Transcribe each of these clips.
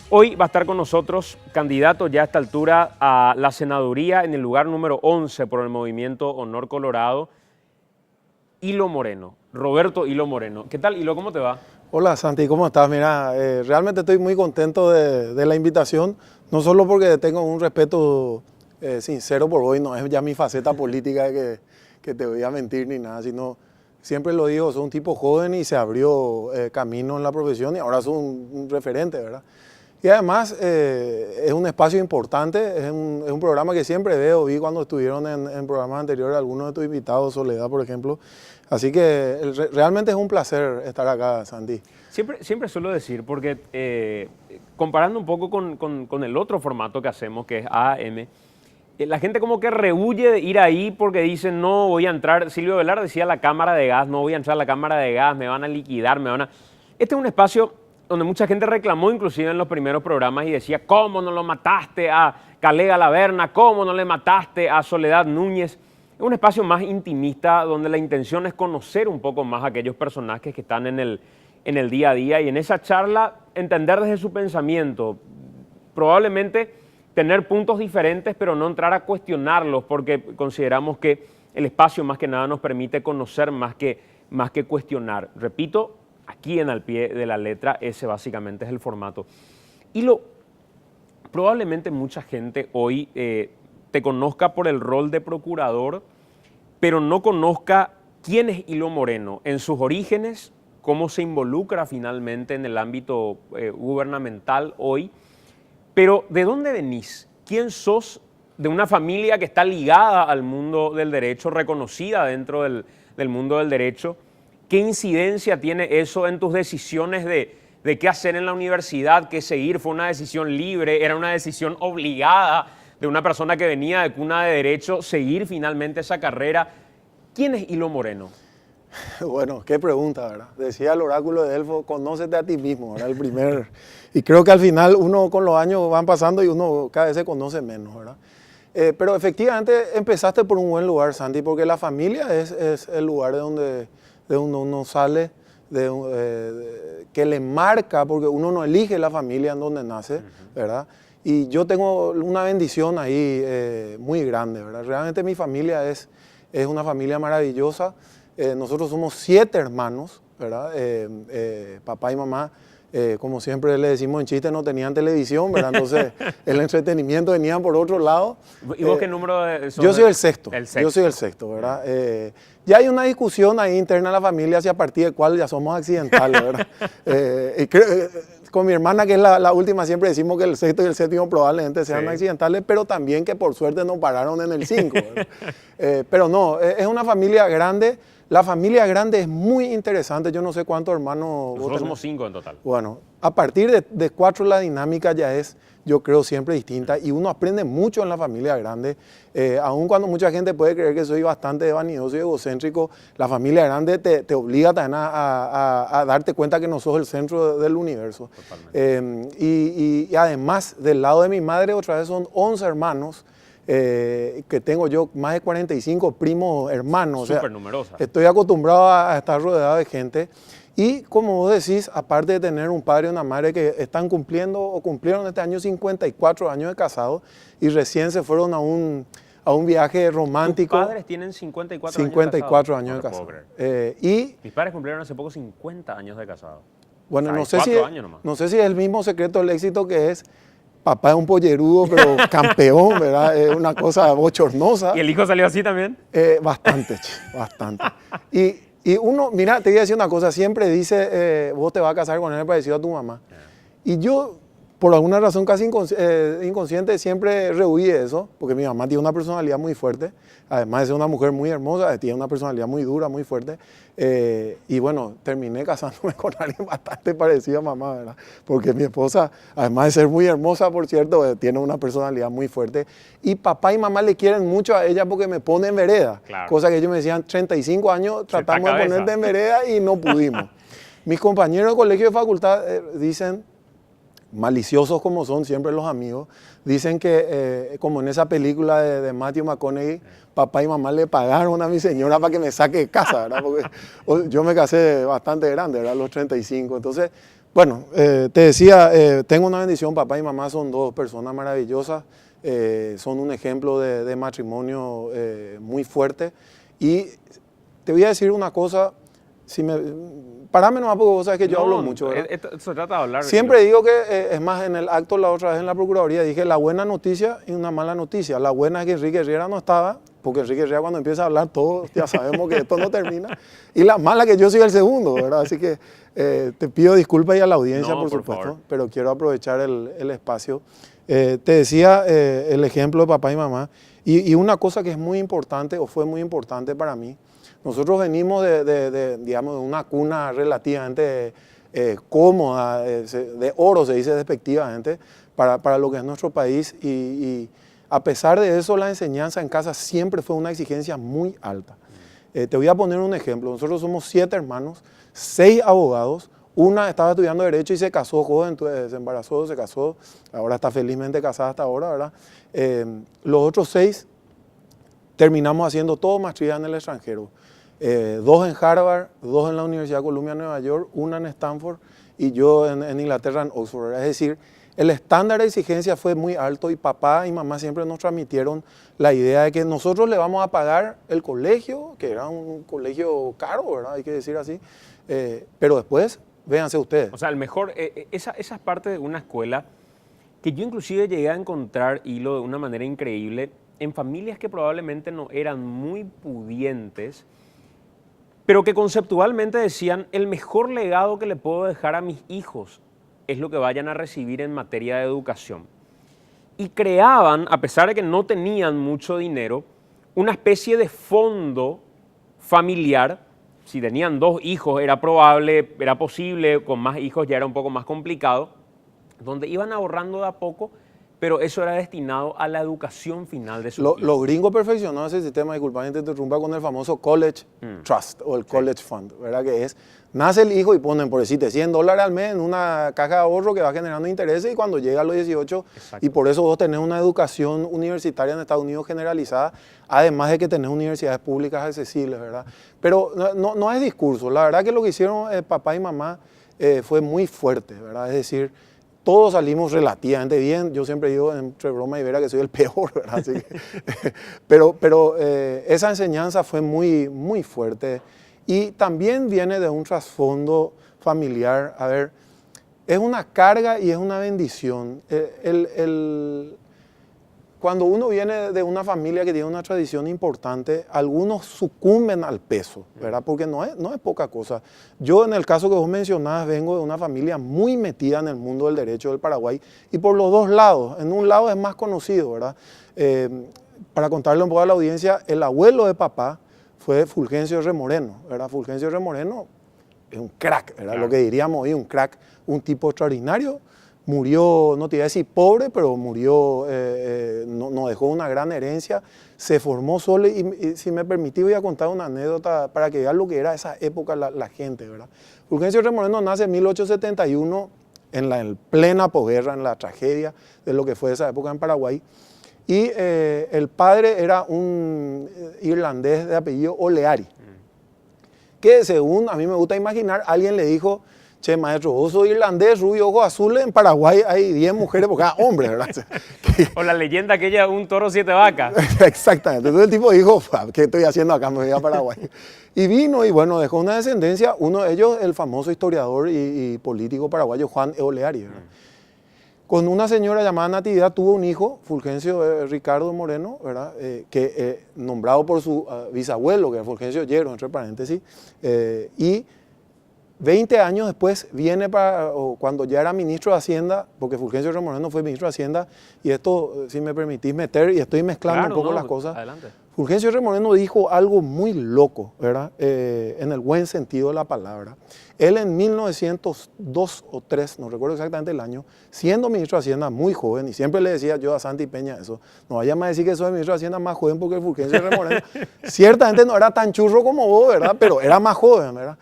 Hoy va a estar con nosotros, candidato ya a esta altura a la senaduría en el lugar número 11 por el Movimiento Honor Colorado, Hilo Moreno, Roberto Hilo Moreno. ¿Qué tal, Hilo? ¿Cómo te va? Hola Santi, ¿cómo estás? Mira, realmente estoy muy contento de la invitación, no solo porque tengo un respeto sincero por vos, no es ya mi faceta política que te voy a mentir ni nada, sino siempre lo digo, soy un tipo joven y se abrió camino en la profesión y ahora soy un referente, ¿verdad? Y además es un espacio importante, es un programa que siempre vi cuando estuvieron en programas anteriores algunos de tus invitados, Soledad por ejemplo. Así que realmente es un placer estar acá, Santi. Siempre suelo decir, porque comparando un poco con el otro formato que hacemos, que es AM, la gente como que rehuye de ir ahí porque dicen, no voy a entrar, Silvio Velar decía la cámara de gas, no voy a entrar a la cámara de gas, me van a liquidar, me van a... Este es un espacio donde mucha gente reclamó inclusive en los primeros programas y decía, ¿cómo no lo mataste a Calega Laverna? ¿Cómo no le mataste a Soledad Núñez? Es un espacio más intimista donde la intención es conocer un poco más a aquellos personajes que están en el día a día y en esa charla entender desde su pensamiento, probablemente tener puntos diferentes pero no entrar a cuestionarlos porque consideramos que el espacio más que nada nos permite conocer más que cuestionar. Repito, aquí en Al Pie de la Letra, ese básicamente es el formato. Y probablemente mucha gente hoy te conozca por el rol de procurador, pero no conozca quién es Hilo Moreno, en sus orígenes, cómo se involucra finalmente en el ámbito gubernamental hoy. Pero ¿de dónde venís? ¿Quién sos de una familia que está ligada al mundo del derecho, reconocida dentro del mundo del derecho? ¿Qué incidencia tiene eso en tus decisiones de qué hacer en la universidad, qué seguir? ¿Fue una decisión libre? ¿Era una decisión obligada de una persona que venía de cuna de derecho seguir finalmente esa carrera? ¿Quién es Hilo Moreno? Bueno, qué pregunta, ¿verdad? Decía el oráculo de Delfos, conócete a ti mismo, ¿verdad? El primer... Y creo que al final uno con los años van pasando y uno cada vez se conoce menos, ¿verdad? Pero efectivamente empezaste por un buen lugar, Santi, porque la familia es el lugar de donde uno sale, que le marca, porque uno no elige la familia en donde nace, ¿verdad? Y yo tengo una bendición ahí muy grande, ¿verdad? Realmente mi familia es una familia maravillosa. Nosotros somos 7 hermanos, ¿verdad? Papá y mamá, como siempre le decimos en chiste, no tenían televisión, ¿verdad? Entonces el entretenimiento venía por otro lado. ¿Y vos qué número sos? Yo soy el sexto. El sexto. Yo soy el sexto, ¿verdad? Ya hay una discusión ahí interna en la familia hacia partir de cuál ya somos accidentales, ¿verdad? Con mi hermana, que es la última, siempre decimos que el sexto y el séptimo probablemente sean accidentales, pero también que por suerte no pararon en el 5. Pero no, es una familia grande. La familia grande es muy interesante. Yo no sé cuántos hermanos... Nosotros somos 5 en total. Bueno, a partir de 4 la dinámica ya es, yo creo, siempre distinta y uno aprende mucho en la familia grande. Aun cuando mucha gente puede creer que soy bastante vanidoso y egocéntrico, la familia grande te obliga también a darte cuenta que no sos el centro del universo. Y además, del lado de mi madre, otra vez son 11 hermanos. Que tengo yo más de 45 primos hermanos. Súper numerosa. Estoy acostumbrado a estar rodeado de gente. Y como vos decís, aparte de tener un padre y una madre que están cumpliendo o cumplieron este año 54 años de casados y recién se fueron a un viaje romántico. ¿Tus padres tienen 54 años de casados? Mis padres cumplieron hace poco 50 años de casados. Bueno, O sea, no sé si es el mismo secreto del éxito que es... Papá es un pollerudo, pero campeón, ¿verdad? Es una cosa bochornosa. ¿Y el hijo salió así también? Bastante, bastante. Y uno, mira, te voy a decir una cosa, siempre dice, vos te vas a casar con él parecido a tu mamá. Y yo, por alguna razón casi inconsciente, siempre rehuí eso, porque mi mamá tiene una personalidad muy fuerte, además de ser una mujer muy hermosa, tiene una personalidad muy dura, muy fuerte. Y bueno, terminé casándome con alguien bastante parecido a mamá, ¿verdad? Porque mi esposa, además de ser muy hermosa, por cierto, tiene una personalidad muy fuerte. Y papá y mamá le quieren mucho a ella porque me pone en vereda. Claro. Cosa que ellos me decían, 35 años tratamos de ponerte en vereda y no pudimos. Mis compañeros de colegio de facultad dicen, maliciosos como son siempre los amigos, dicen que como en esa película de Matthew McConaughey, papá y mamá le pagaron a mi señora para que me saque de casa, ¿verdad? Porque yo me casé bastante grande, ¿verdad? A los 35. Entonces, Bueno, te decía, tengo una bendición, papá y mamá son dos personas maravillosas, son un ejemplo de matrimonio muy fuerte. Y te voy a decir una cosa, parame nomás porque vos sabes que yo hablo mucho, ¿verdad? Se trata de hablar. Siempre digo que, es más, en el acto la otra vez en la Procuraduría dije la buena noticia y una mala noticia. La buena es que Enrique Riera no estaba, porque Enrique Riera cuando empieza a hablar todos ya sabemos que esto no termina. Y la mala que yo soy el segundo, ¿verdad? Así que te pido disculpas y a la audiencia, por supuesto, favor. pero quiero aprovechar el espacio. Te decía el ejemplo de papá y mamá, y una cosa que es muy importante, o fue muy importante para mí, nosotros venimos digamos, de una cuna relativamente cómoda, de oro se dice despectivamente, para lo que es nuestro país, y a pesar de eso la enseñanza en casa siempre fue una exigencia muy alta. Te voy a poner un ejemplo, nosotros somos 7 hermanos, 6 abogados, una estaba estudiando Derecho y se casó joven, se embarazó, se casó, ahora está felizmente casada hasta ahora, ¿verdad? Los otros 6 terminamos haciendo todo maestría en el extranjero. 2 en Harvard, 2 en la Universidad de Columbia, Nueva York, una en Stanford y yo en Inglaterra, en Oxford. Es decir, el estándar de exigencia fue muy alto y papá y mamá siempre nos transmitieron la idea de que nosotros le vamos a pagar el colegio, que era un colegio caro, ¿verdad? Hay que decir así, pero después, véanse ustedes. O sea, el mejor, esa es parte de una escuela que yo inclusive llegué a encontrar hilo de una manera increíble en familias que probablemente no eran muy pudientes, pero que conceptualmente decían, el mejor legado que le puedo dejar a mis hijos es lo que vayan a recibir en materia de educación. Y creaban, a pesar de que no tenían mucho dinero, una especie de fondo familiar. Si tenían 2 hijos era probable, era posible, con más hijos ya era un poco más complicado, donde iban ahorrando de a poco, pero eso era destinado a la educación final de sus hijos. Los gringos perfeccionaron ese sistema, disculpame te interrumpa, con el famoso College Trust o el College Fund, ¿verdad? Que es, nace el hijo y ponen, por decirte, $100 al mes en una caja de ahorro que va generando intereses y cuando llega a los 18, Exacto. Y por eso vos tenés una educación universitaria en Estados Unidos generalizada, además de que tenés universidades públicas accesibles, ¿verdad? Pero no es discurso, la verdad que lo que hicieron papá y mamá fue muy fuerte, ¿verdad? Es decir, todos salimos relativamente bien. Yo siempre digo entre broma y vera que soy el peor, ¿verdad? Así que, pero esa enseñanza fue muy, muy fuerte. Y también viene de un trasfondo familiar. A ver, es una carga y es una bendición. Cuando uno viene de una familia que tiene una tradición importante, algunos sucumben al peso, ¿verdad? Porque no es poca cosa. Yo, en el caso que vos mencionabas, vengo de una familia muy metida en el mundo del derecho del Paraguay y por los dos lados. En un lado es más conocido, ¿verdad? Para contarle un poco a la audiencia, el abuelo de papá fue Fulgencio R. Moreno, ¿verdad? Fulgencio R. Moreno es un crack, ¿verdad? Claro. Lo que diríamos hoy, un crack, un tipo extraordinario. Murió, no te iba a decir pobre, pero murió, no dejó una gran herencia, se formó solo y si me permitís voy a contar una anécdota para que vean lo que era esa época la gente, ¿verdad? Fulgencio R. Moreno nace en 1871 en plena posguerra, en la tragedia de lo que fue esa época en Paraguay, y el padre era un irlandés de apellido Oleari, que según a mí me gusta imaginar, alguien le dijo: che, maestro, vos sos irlandés, rubio, ojos azules, en Paraguay hay 10 mujeres por cada hombre, ¿verdad? O la leyenda aquella, un toro 7 vacas. Exactamente. Entonces el tipo dijo, ¿qué estoy haciendo acá? Me voy a Paraguay. Y vino y bueno, dejó una descendencia, uno de ellos, el famoso historiador y político paraguayo Juan Oleari, ¿verdad? Con una señora llamada Natividad tuvo un hijo, Fulgencio Ricardo Moreno, ¿verdad? Nombrado por su bisabuelo, que era Fulgencio Yero, entre paréntesis, y 20 años después viene cuando ya era ministro de Hacienda, porque Fulgencio R. Moreno fue ministro de Hacienda, y esto, si me permitís meter, y estoy mezclando un poco las cosas. Adelante. Fulgencio R. Moreno dijo algo muy loco, ¿verdad? En el buen sentido de la palabra. Él en 1902 o 3, no recuerdo exactamente el año, siendo ministro de Hacienda muy joven, y siempre le decía yo a Santi Peña eso, no vayan a decir que soy ministro de Hacienda más joven porque Fulgencio R. Moreno ciertamente no era tan churro como vos, ¿verdad? Pero era más joven, ¿verdad?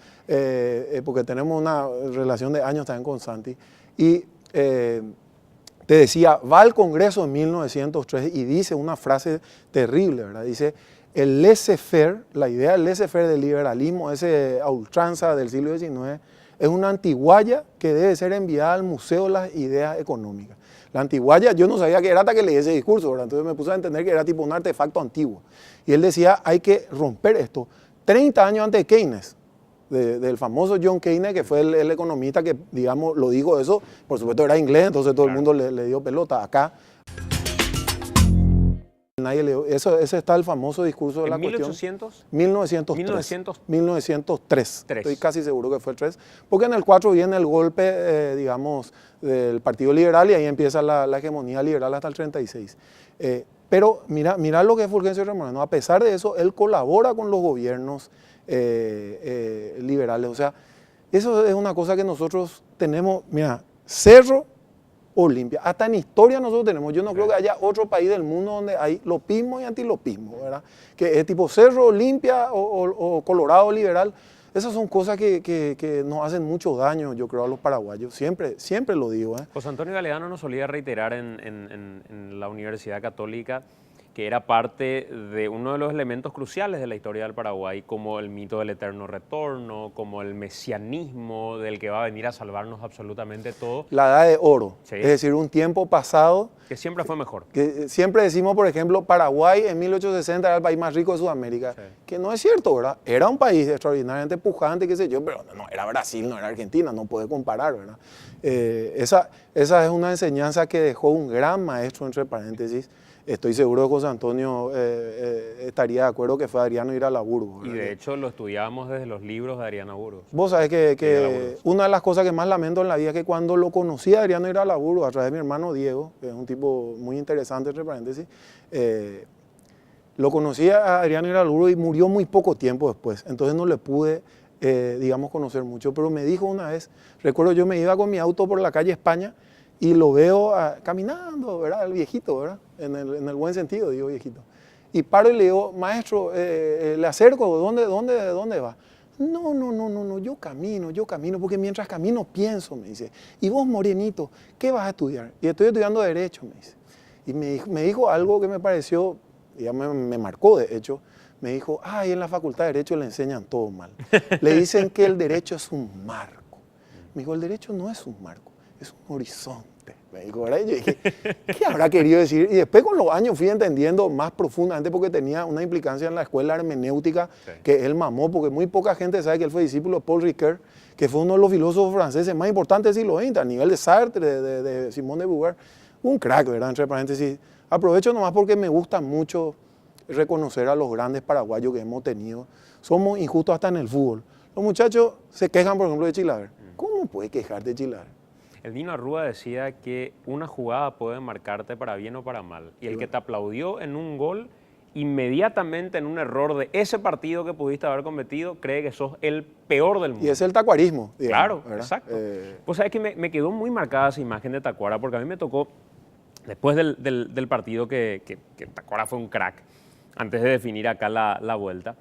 Porque tenemos una relación de años también con Santi. Y te decía, va al Congreso en 1903 y dice una frase terrible, ¿verdad? Dice, el laissez-faire, la idea del laissez-faire del liberalismo, ese a ultranza del siglo XIX, es una antiguaya que debe ser enviada al Museo de las Ideas Económicas. La antiguaya, yo no sabía que era hasta que leí ese discurso, ¿verdad? Entonces me puse a entender que era tipo un artefacto antiguo. Y él decía, hay que romper esto. 30 años antes de Keynes, del famoso John Keynes, que fue el economista que, digamos, lo dijo eso. Por supuesto era inglés, entonces todo el mundo le dio pelota. Acá nadie leyó. Ese está el famoso discurso de la cuestión. ¿En 1903. Estoy casi seguro que fue el 3. Porque en el 4 viene el golpe, digamos, del Partido Liberal y ahí empieza la hegemonía liberal hasta el 36. Pero mira lo que es Fulgencio Remoreno. A pesar de eso, él colabora con los gobiernos liberales. O sea, eso es una cosa que nosotros tenemos, mira, Cerro Olimpia. Hasta en historia nosotros tenemos. Yo no creo que haya otro país del mundo donde hay lopismo y antilopismo, ¿verdad? Que es tipo Cerro Olimpia o Colorado Liberal. Esas son cosas que nos hacen mucho daño, yo creo, a los paraguayos. Siempre lo digo. José Antonio Galeano nos solía reiterar en la Universidad Católica que era parte de uno de los elementos cruciales de la historia del Paraguay, como el mito del eterno retorno, como el mesianismo del que va a venir a salvarnos absolutamente todo. La edad de oro, sí. Es decir, un tiempo pasado. Que siempre fue mejor. Que siempre decimos, por ejemplo, Paraguay en 1860 era el país más rico de Sudamérica, sí. Que no es cierto, ¿verdad? Era un país extraordinariamente pujante, qué sé yo, pero no era Brasil, no era Argentina, no puede comparar, ¿verdad? Esa es una enseñanza que dejó un gran maestro, entre paréntesis. Estoy seguro que José Antonio estaría de acuerdo que fue Adriano Iralaburgo, ¿verdad? Y de hecho lo estudiábamos desde los libros de Adriano Burgos. Vos sabés que una de las cosas que más lamento en la vida es que cuando lo conocí a Adriano Iralaburgo a través de mi hermano Diego, que es un tipo muy interesante, entre paréntesis, lo conocí a Adriano Iralaburgo y murió muy poco tiempo después, entonces no le pude, digamos, conocer mucho, pero me dijo una vez, recuerdo yo me iba con mi auto por la calle España y lo veo caminando, ¿verdad? El viejito, ¿verdad? En el buen sentido, digo viejito. Y paro y le digo, maestro, le acerco, ¿dónde va? No, yo camino, porque mientras camino pienso, me dice. Y vos, morenito, ¿qué vas a estudiar? Y estoy estudiando Derecho, me dice. Y me dijo algo que me pareció, ya me marcó de hecho, me dijo, ay, en la Facultad de Derecho le enseñan todo mal. Le dicen que el derecho es un marco. Me dijo, el derecho no es un marco. Es un horizonte, me dijo, ¿verdad? Y yo dije, ¿qué habrá querido decir? Y después con los años fui entendiendo más profundamente porque tenía una implicancia en la escuela hermenéutica, sí, que él mamó, porque muy poca gente sabe que él fue discípulo de Paul Ricoeur, que fue uno de los filósofos franceses más importantes del siglo XX, a nivel de Sartre, de Simone de Beauvoir. Un crack, ¿verdad? Entre paréntesis. Aprovecho nomás porque me gusta mucho reconocer a los grandes paraguayos que hemos tenido. Somos injustos hasta en el fútbol. Los muchachos se quejan, por ejemplo, de Chilaver. ¿Cómo puede quejarte de Chilaver? El Nino Arrúa decía que una jugada puede marcarte para bien o para mal. Y el que te aplaudió en un gol, inmediatamente en un error de ese partido que pudiste haber cometido, cree que sos el peor del mundo. Y es el tacuarismo. Digamos, claro, ¿verdad? Exacto. Pues sabes que me quedó muy marcada esa imagen de Tacuara, porque a mí me tocó, después del partido, que Tacuara fue un crack, antes de definir acá la vuelta,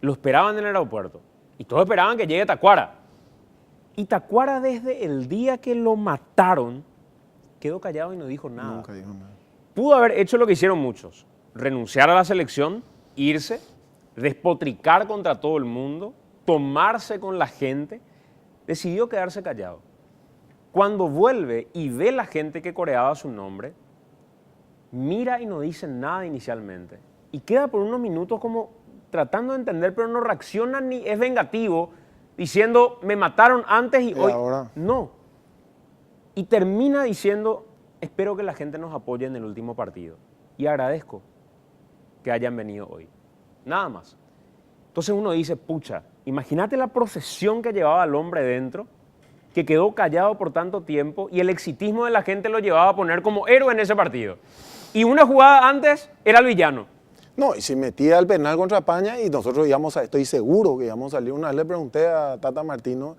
lo esperaban en el aeropuerto. Y todos esperaban que llegue Tacuara. Y Tacuara, desde el día que lo mataron, quedó callado y no dijo nada. Nunca dijo nada. Pudo haber hecho lo que hicieron muchos. Renunciar a la selección, irse, despotricar contra todo el mundo, tomarse con la gente. Decidió quedarse callado. Cuando vuelve y ve la gente que coreaba su nombre, mira y no dice nada inicialmente. Y queda por unos minutos como tratando de entender, pero no reacciona ni es vengativo, diciendo, me mataron antes y hoy ahora no. Y termina diciendo, espero que la gente nos apoye en el último partido. Y agradezco que hayan venido hoy. Nada más. Entonces uno dice, pucha, imagínate la procesión que llevaba al hombre dentro, que quedó callado por tanto tiempo y el exitismo de la gente lo llevaba a poner como héroe en ese partido. Y una jugada antes era el villano. No, y si metía el penal contra España y nosotros íbamos estoy seguro que íbamos a salir. Una vez le pregunté a Tata Martino,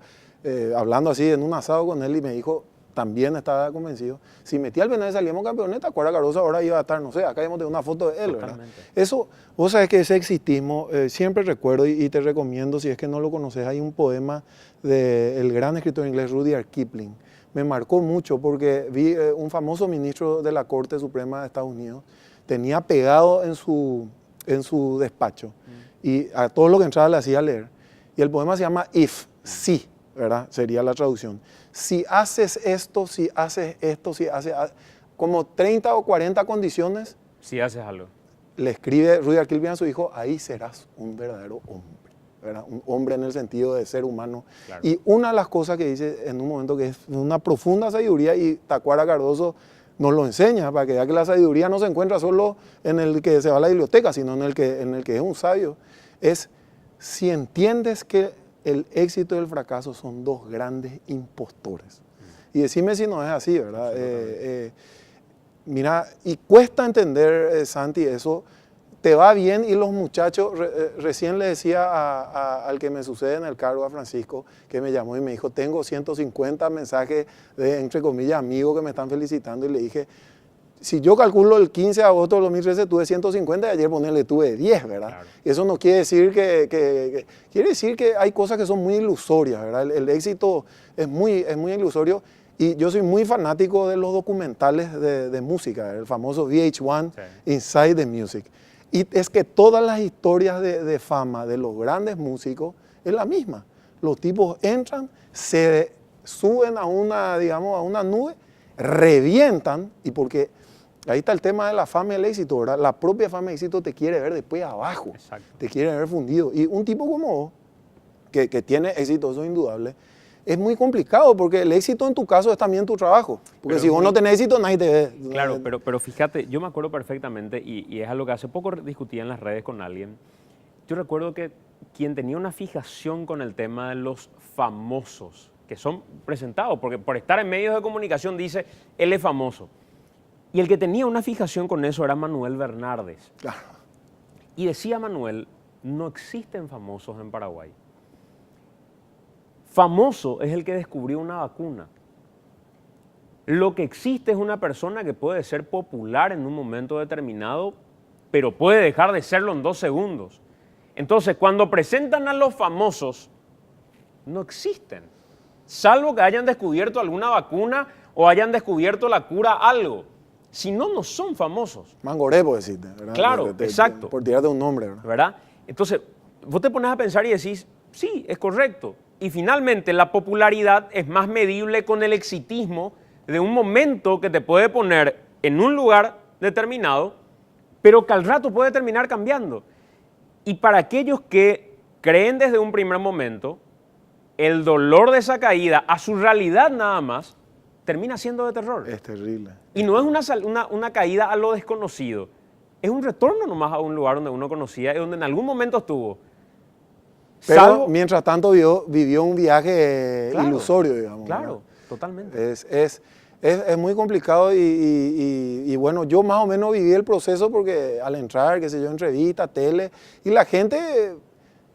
hablando así en un asado con él, y me dijo, también estaba convencido, si metía el penal y salíamos campeones, Tacuara Cardoso ahora iba a estar, no sé, acá hemos tenido una foto de él, ¿verdad? Eso, vos sabés que ese exitismo, siempre recuerdo y te recomiendo, si es que no lo conoces, hay un poema del gran escritor inglés Rudyard Kipling. Me marcó mucho porque vi un famoso ministro de la Corte Suprema de Estados Unidos, tenía pegado en su despacho y a todo lo que entraba le hacía leer. Y el poema se llama If, Si, ¿verdad? Sería la traducción. Si haces esto, si haces esto, si haces... Como 30 o 40 condiciones. Si haces algo. Le escribe Rudyard Kipling a su hijo, ahí serás un verdadero hombre, ¿verdad? Un hombre en el sentido de ser humano. Claro. Y una de las cosas que dice en un momento que es una profunda sabiduría, y Tacuara Cardoso nos lo enseña, para que vea que la sabiduría no se encuentra solo en el que se va a la biblioteca, sino en el que es un sabio, es si entiendes que el éxito y el fracaso son dos grandes impostores. Y decime si no es así, ¿verdad? Mira, y cuesta entender, Santi, eso. Te va bien y los muchachos, recién le decía al que me sucede en el cargo, a Francisco, que me llamó y me dijo, tengo 150 mensajes de, entre comillas, amigos que me están felicitando, y le dije, si yo calculo el 15 de agosto de 2013 tuve 150 y ayer ponerle tuve 10, ¿verdad? Claro. Y eso no quiere decir quiere decir que hay cosas que son muy ilusorias, ¿verdad? El éxito es muy ilusorio. Y yo soy muy fanático de los documentales de música, el famoso VH1, sí. Inside the Music. Y es que todas las historias de fama de los grandes músicos es la misma. Los tipos entran, se suben a una nube, revientan, y porque ahí está el tema de la fama y el éxito, ¿verdad? La propia fama y el éxito te quiere ver después abajo. Exacto. Te quiere ver fundido. Y un tipo como vos, que tiene éxito, eso es indudable, es muy complicado, porque el éxito en tu caso es también tu trabajo. Porque pero si vos no tenés éxito, nadie te ve. Claro, pero fíjate, yo me acuerdo perfectamente, y es algo que hace poco discutía en las redes con alguien. Yo recuerdo que quien tenía una fijación con el tema de los famosos, que son presentados, porque por estar en medios de comunicación dice, él es famoso. Y el que tenía una fijación con eso era Manuel Bernardes. Claro. Y decía Manuel, no existen famosos en Paraguay. Famoso es el que descubrió una vacuna. Lo que existe es una persona que puede ser popular en un momento determinado, pero puede dejar de serlo en 2 segundos. Entonces, cuando presentan a los famosos, no existen. Salvo que hayan descubierto alguna vacuna o hayan descubierto la cura a algo. Si no, no son famosos. Mangoré, por decirte, ¿verdad? Claro, exacto. Por tirarte un nombre, ¿verdad? ¿Verdad? Entonces, vos te pones a pensar y decís, sí, es correcto. Y finalmente la popularidad es más medible con el exitismo de un momento que te puede poner en un lugar determinado, pero que al rato puede terminar cambiando. Y para aquellos que creen desde un primer momento, el dolor de esa caída a su realidad nada más termina siendo de terror. Es terrible. Y no es una caída a lo desconocido, es un retorno nomás a un lugar donde uno conocía y donde en algún momento estuvo. Pero mientras tanto vivió un viaje ilusorio, digamos. Claro, ¿no? Totalmente. Es muy complicado y bueno, yo más o menos viví el proceso porque al entrar, qué sé yo, entrevista, tele, y la gente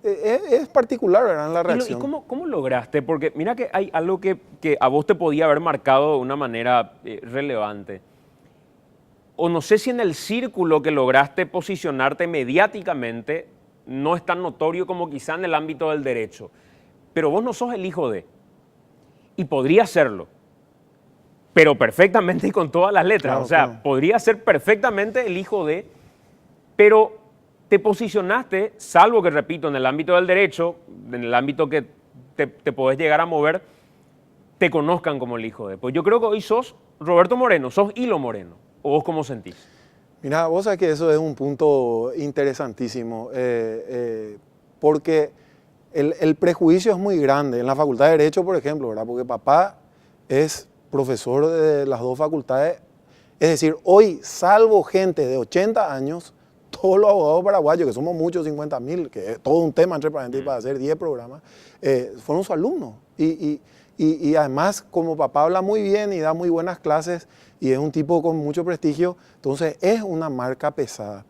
es particular, ¿verdad? En la reacción. ¿Y cómo lograste? Porque mira que hay algo que a vos te podía haber marcado de una manera relevante. O no sé si en el círculo que lograste posicionarte mediáticamente no es tan notorio como quizá en el ámbito del derecho, pero vos no sos el hijo de, y podría serlo, pero perfectamente y con todas las letras, claro, o sea, claro. Podría ser perfectamente el hijo de, pero te posicionaste, salvo que, repito, en el ámbito del derecho, en el ámbito que te podés llegar a mover, te conozcan como el hijo de. Pues yo creo que hoy sos Roberto Moreno, sos Hilo Moreno, ¿o vos cómo sentís? Mira, vos sabés que eso es un punto interesantísimo, porque el prejuicio es muy grande. En la Facultad de Derecho, por ejemplo, ¿verdad? Porque papá es profesor de las 2 facultades. Es decir, hoy, salvo gente de 80 años, todos los abogados paraguayos, que somos muchos, 50.000, que es todo un tema entre paréntesis para hacer 10 programas, fueron sus alumnos. Y además, como papá habla muy bien y da muy buenas clases, y es un tipo con mucho prestigio, entonces es una marca pesada.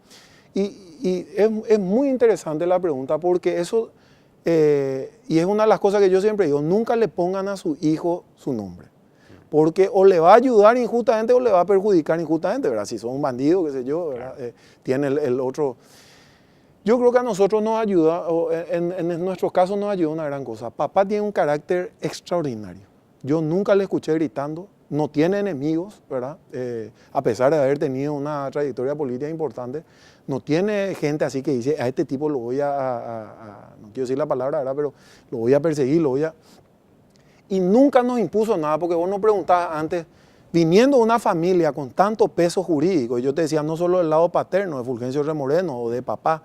Y es muy interesante la pregunta, porque eso, y es una de las cosas que yo siempre digo, nunca le pongan a su hijo su nombre, porque o le va a ayudar injustamente o le va a perjudicar injustamente, ¿verdad? Si son un bandido, qué sé yo, ¿verdad? Tiene el otro. Yo creo que a nosotros nos ayuda, o en nuestros casos nos ayuda una gran cosa. Papá tiene un carácter extraordinario. Yo nunca le escuché gritando, no tiene enemigos, ¿verdad? A pesar de haber tenido una trayectoria política importante, no tiene gente así que dice, a este tipo lo voy no quiero decir la palabra, ¿verdad? Pero lo voy a perseguir, y nunca nos impuso nada, porque vos nos preguntabas antes, viniendo de una familia con tanto peso jurídico, y yo te decía no solo del lado paterno de Fulgencio Remoreno o de papá,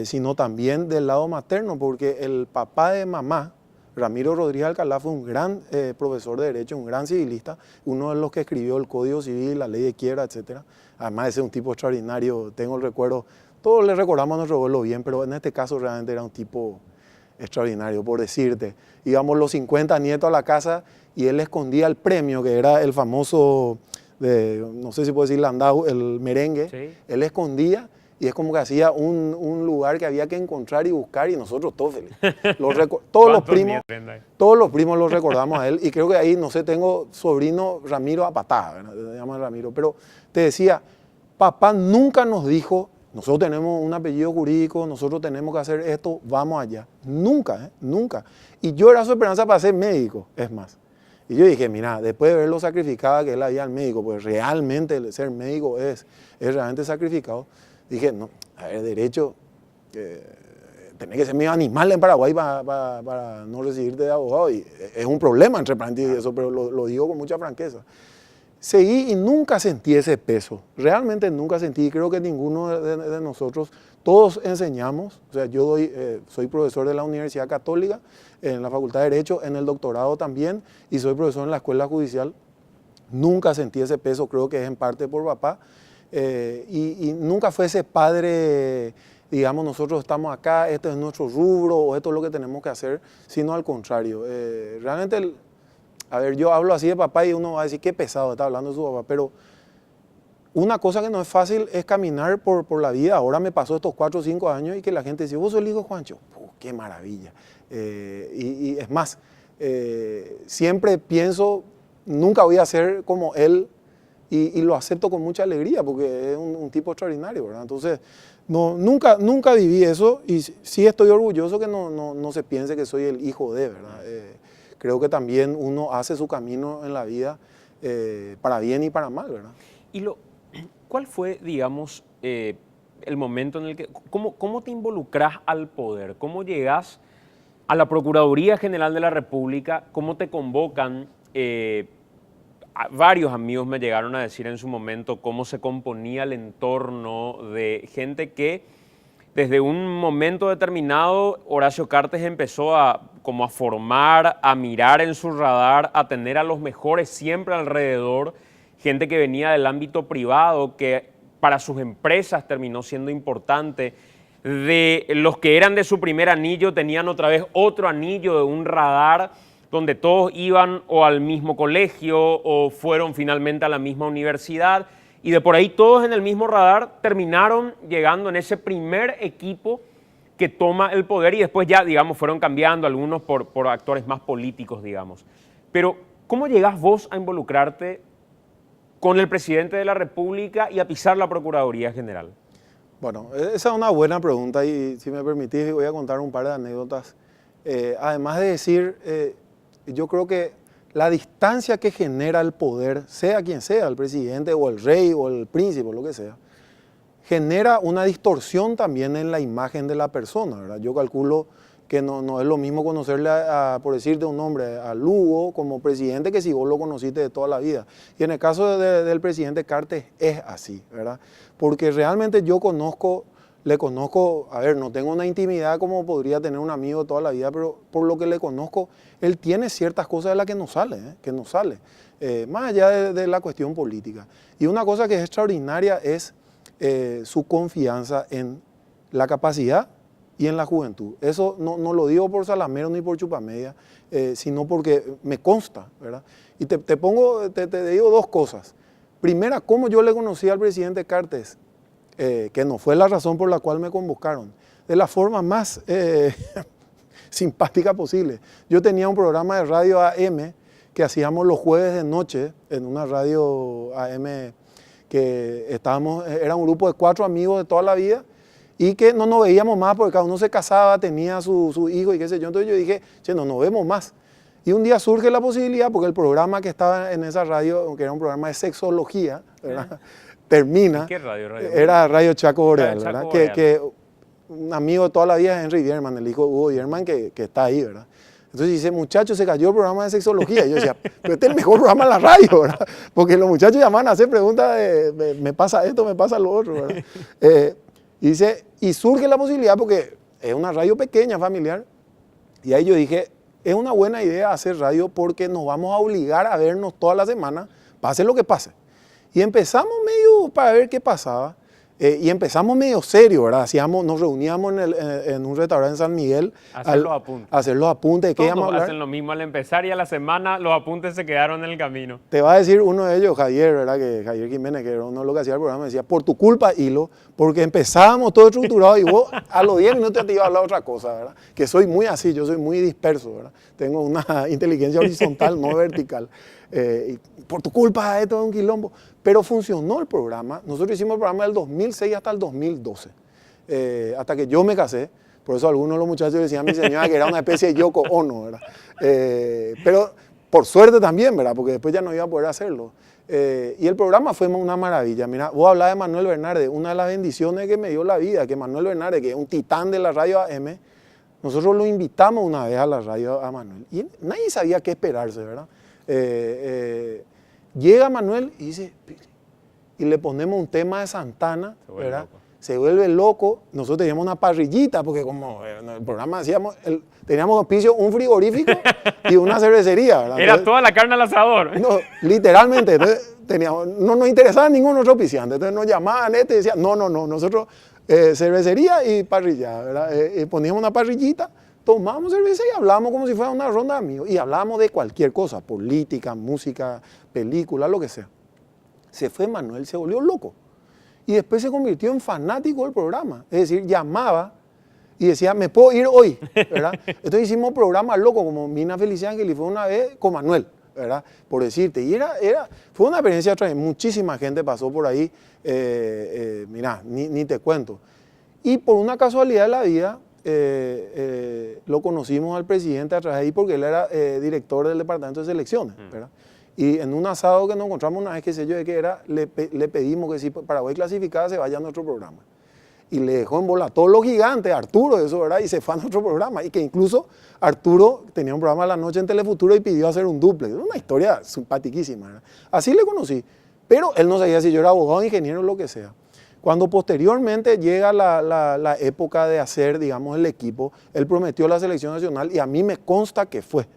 sino también del lado materno, porque el papá de mamá, Ramiro Rodríguez Alcalá, fue un gran profesor de Derecho, un gran civilista, uno de los que escribió el Código Civil, la Ley de Quiebra, etc. Además de ser un tipo extraordinario, tengo el recuerdo, todos le recordamos a nuestro abuelo bien, pero en este caso realmente era un tipo extraordinario, por decirte. Íbamos los 50 nietos a la casa y él escondía el premio, que era el famoso, no sé si puedo decir landau, el merengue. Sí. Él escondía y es como que hacía un lugar que había que encontrar y buscar, y nosotros todos felices. Todos los primos los recordamos a él, y creo que ahí, no sé, tengo sobrino Ramiro a patada, se llama Ramiro, pero te decía, papá nunca nos dijo, nosotros tenemos un apellido jurídico, nosotros tenemos que hacer esto, vamos allá. Nunca, nunca. Y yo era su esperanza para ser médico, es más. Y yo dije, mira, después de ver lo sacrificada que él había al médico, pues realmente el ser médico es realmente sacrificado, dije, no, a ver, derecho, tenés que ser medio animal en Paraguay para no recibirte de abogado, y es un problema entre paréntesis eso, pero lo digo con mucha franqueza. Seguí y nunca sentí ese peso, realmente nunca sentí, y creo que ninguno de nosotros, todos enseñamos, o sea, yo soy profesor de la Universidad Católica, en la Facultad de Derecho, en el doctorado también, y soy profesor en la Escuela Judicial, nunca sentí ese peso, creo que es en parte por papá, y nunca fue ese padre, digamos, nosotros estamos acá, esto es nuestro rubro, o esto es lo que tenemos que hacer, sino al contrario, realmente... A ver, yo hablo así de papá y uno va a decir, qué pesado está hablando de su papá, pero una cosa que no es fácil es caminar por la vida. Ahora me pasó estos 4 o 5 años y que la gente dice, vos sos el hijo de Juancho. ¡Qué maravilla! Y es más, siempre pienso, nunca voy a ser como él, y lo acepto con mucha alegría porque es un tipo extraordinario, ¿verdad? Entonces, nunca viví eso, y sí estoy orgulloso que no se piense que soy el hijo de, ¿verdad? Creo que también uno hace su camino en la vida para bien y para mal, ¿verdad? ¿Cuál fue, digamos, el momento en el que... ¿Cómo te involucras al poder? ¿Cómo llegas a la Procuraduría General de la República? ¿Cómo te convocan? Varios amigos me llegaron a decir en su momento cómo se componía el entorno de gente que... Desde un momento determinado, Horacio Cartes empezó a formar, a mirar en su radar, a tener a los mejores siempre alrededor, gente que venía del ámbito privado, que para sus empresas terminó siendo importante. De los que eran de su primer anillo, tenían otra vez otro anillo de un radar, donde todos iban o al mismo colegio o fueron finalmente a la misma universidad. Y de por ahí todos en el mismo radar terminaron llegando en ese primer equipo que toma el poder, y después ya, digamos, fueron cambiando algunos por actores más políticos, digamos. Pero, ¿cómo llegás vos a involucrarte con el presidente de la República y a pisar la Procuraduría General? Bueno, esa es una buena pregunta, y si me permitís voy a contar un par de anécdotas. Además de decir, yo creo que la distancia que genera el poder, sea quien sea, el presidente o el rey o el príncipe o lo que sea, genera una distorsión también en la imagen de la persona, ¿verdad? Yo calculo que no es lo mismo conocerle, por decirte un nombre, a Lugo como presidente que si vos lo conociste de toda la vida. Y en el caso del presidente Cartes es así, ¿verdad? Porque realmente yo le conozco, a ver, no tengo una intimidad como podría tener un amigo toda la vida, pero por lo que le conozco, él tiene ciertas cosas de las que no sale, más allá de la cuestión política. Y una cosa que es extraordinaria es su confianza en la capacidad y en la juventud. Eso no lo digo por salamero ni por chupamedia, sino porque me consta, ¿verdad? Y te digo dos cosas. Primera, cómo yo le conocí al presidente Cartes, que no fue la razón por la cual me convocaron, de la forma más simpática posible. Yo tenía un programa de radio AM que hacíamos los jueves de noche en una radio AM que era un grupo de 4 amigos de toda la vida y que no nos veíamos más porque cada uno se casaba, tenía su hijo y qué sé yo. Entonces yo dije, che, no nos vemos más. Y un día surge la posibilidad, porque el programa que estaba en esa radio, que era un programa de sexología, ¿verdad? Termina. ¿Qué radio? Era Radio Chaco Boreal, ¿verdad? Que un amigo de toda la vida es Henry Bierman, el hijo de Hugo Bierman, que está ahí, ¿verdad? Entonces dice, muchachos, se cayó el programa de sexología. Y yo decía, pero este es el mejor programa en la radio, ¿verdad? Porque los muchachos llaman a hacer preguntas de, me pasa esto, me pasa lo otro, ¿verdad? Y dice, y surge la posibilidad, porque es una radio pequeña, familiar, y ahí yo dije, es una buena idea hacer radio porque nos vamos a obligar a vernos toda la semana, pase lo que pase. Y empezamos medio para ver qué pasaba. Y empezamos medio serio, ¿verdad? Nos reuníamos en un restaurante en San Miguel. Hacer los apuntes. Hacer los apuntes. ¿De qué íbamos a hablar? Hacen lo mismo al empezar y a la semana los apuntes se quedaron en el camino. Te va a decir uno de ellos, Javier, ¿verdad? Que Javier Jiménez, que era uno de los que hacía el programa, decía, por tu culpa, Hilo, porque empezábamos todo estructurado y vos a los 10 minutos te iba a hablar otra cosa, ¿verdad? Que soy muy así, yo soy muy disperso, ¿verdad? Tengo una inteligencia horizontal, no vertical. Y por tu culpa esto es un quilombo. Pero funcionó el programa. Nosotros hicimos el programa del 2006 hasta el 2012, hasta que yo me casé. Por eso algunos de los muchachos decían a mi señora que era una especie de Yoko Ono, ¿verdad? Pero por suerte también, ¿verdad? Porque después ya no iba a poder hacerlo. Y el programa fue una maravilla. Mira, vos hablabas de Manuel Bernardes, una de las bendiciones que me dio la vida, que Manuel Bernardes, que es un titán de la radio AM, nosotros lo invitamos una vez a la radio a Manuel. Y nadie sabía qué esperarse, ¿verdad? Llega Manuel y dice, y le ponemos un tema de Santana, ¿verdad? Se vuelve loco. Nosotros teníamos una parrillita, porque como en el programa teníamos auspicio, un frigorífico y una cervecería, ¿verdad? Era entonces, toda la carne al asador. No, literalmente. Entonces, no nos interesaba ningún otro auspiciante. Entonces nos llamaban y decían, no, nosotros cervecería y parrilla, ¿verdad? Poníamos una parrillita, tomamos cerveza y hablábamos como si fuera una ronda de amigos. Y hablábamos de cualquier cosa, política, música, película, lo que sea. Se fue Manuel, se volvió loco. Y después se convirtió en fanático del programa. Es decir, llamaba y decía, ¿me puedo ir hoy? ¿Verdad? Entonces hicimos programas locos, como Mina Felicia Ángel, y fue una vez con Manuel, ¿verdad? Por decirte. Y fue una experiencia otra vez. Muchísima gente pasó por ahí. Mirá, ni te cuento. Y por una casualidad de la vida, lo conocimos al presidente a través de ahí porque él era director del departamento de selecciones, ¿verdad? Y en un asado que nos encontramos una vez, qué sé yo de qué era, le pedimos que si Paraguay clasificada se vaya a nuestro programa. Y le dejó en bola todos los gigantes, Arturo, eso, ¿verdad? Y se fue a nuestro programa. Y que incluso Arturo tenía un programa a la noche en Telefuturo y pidió hacer un duplex. Una historia simpaticísima, ¿verdad? Así le conocí. Pero él no sabía si yo era abogado, ingeniero o lo que sea. Cuando posteriormente llega la época de hacer, digamos, el equipo, él prometió la selección nacional y a mí me consta que fue.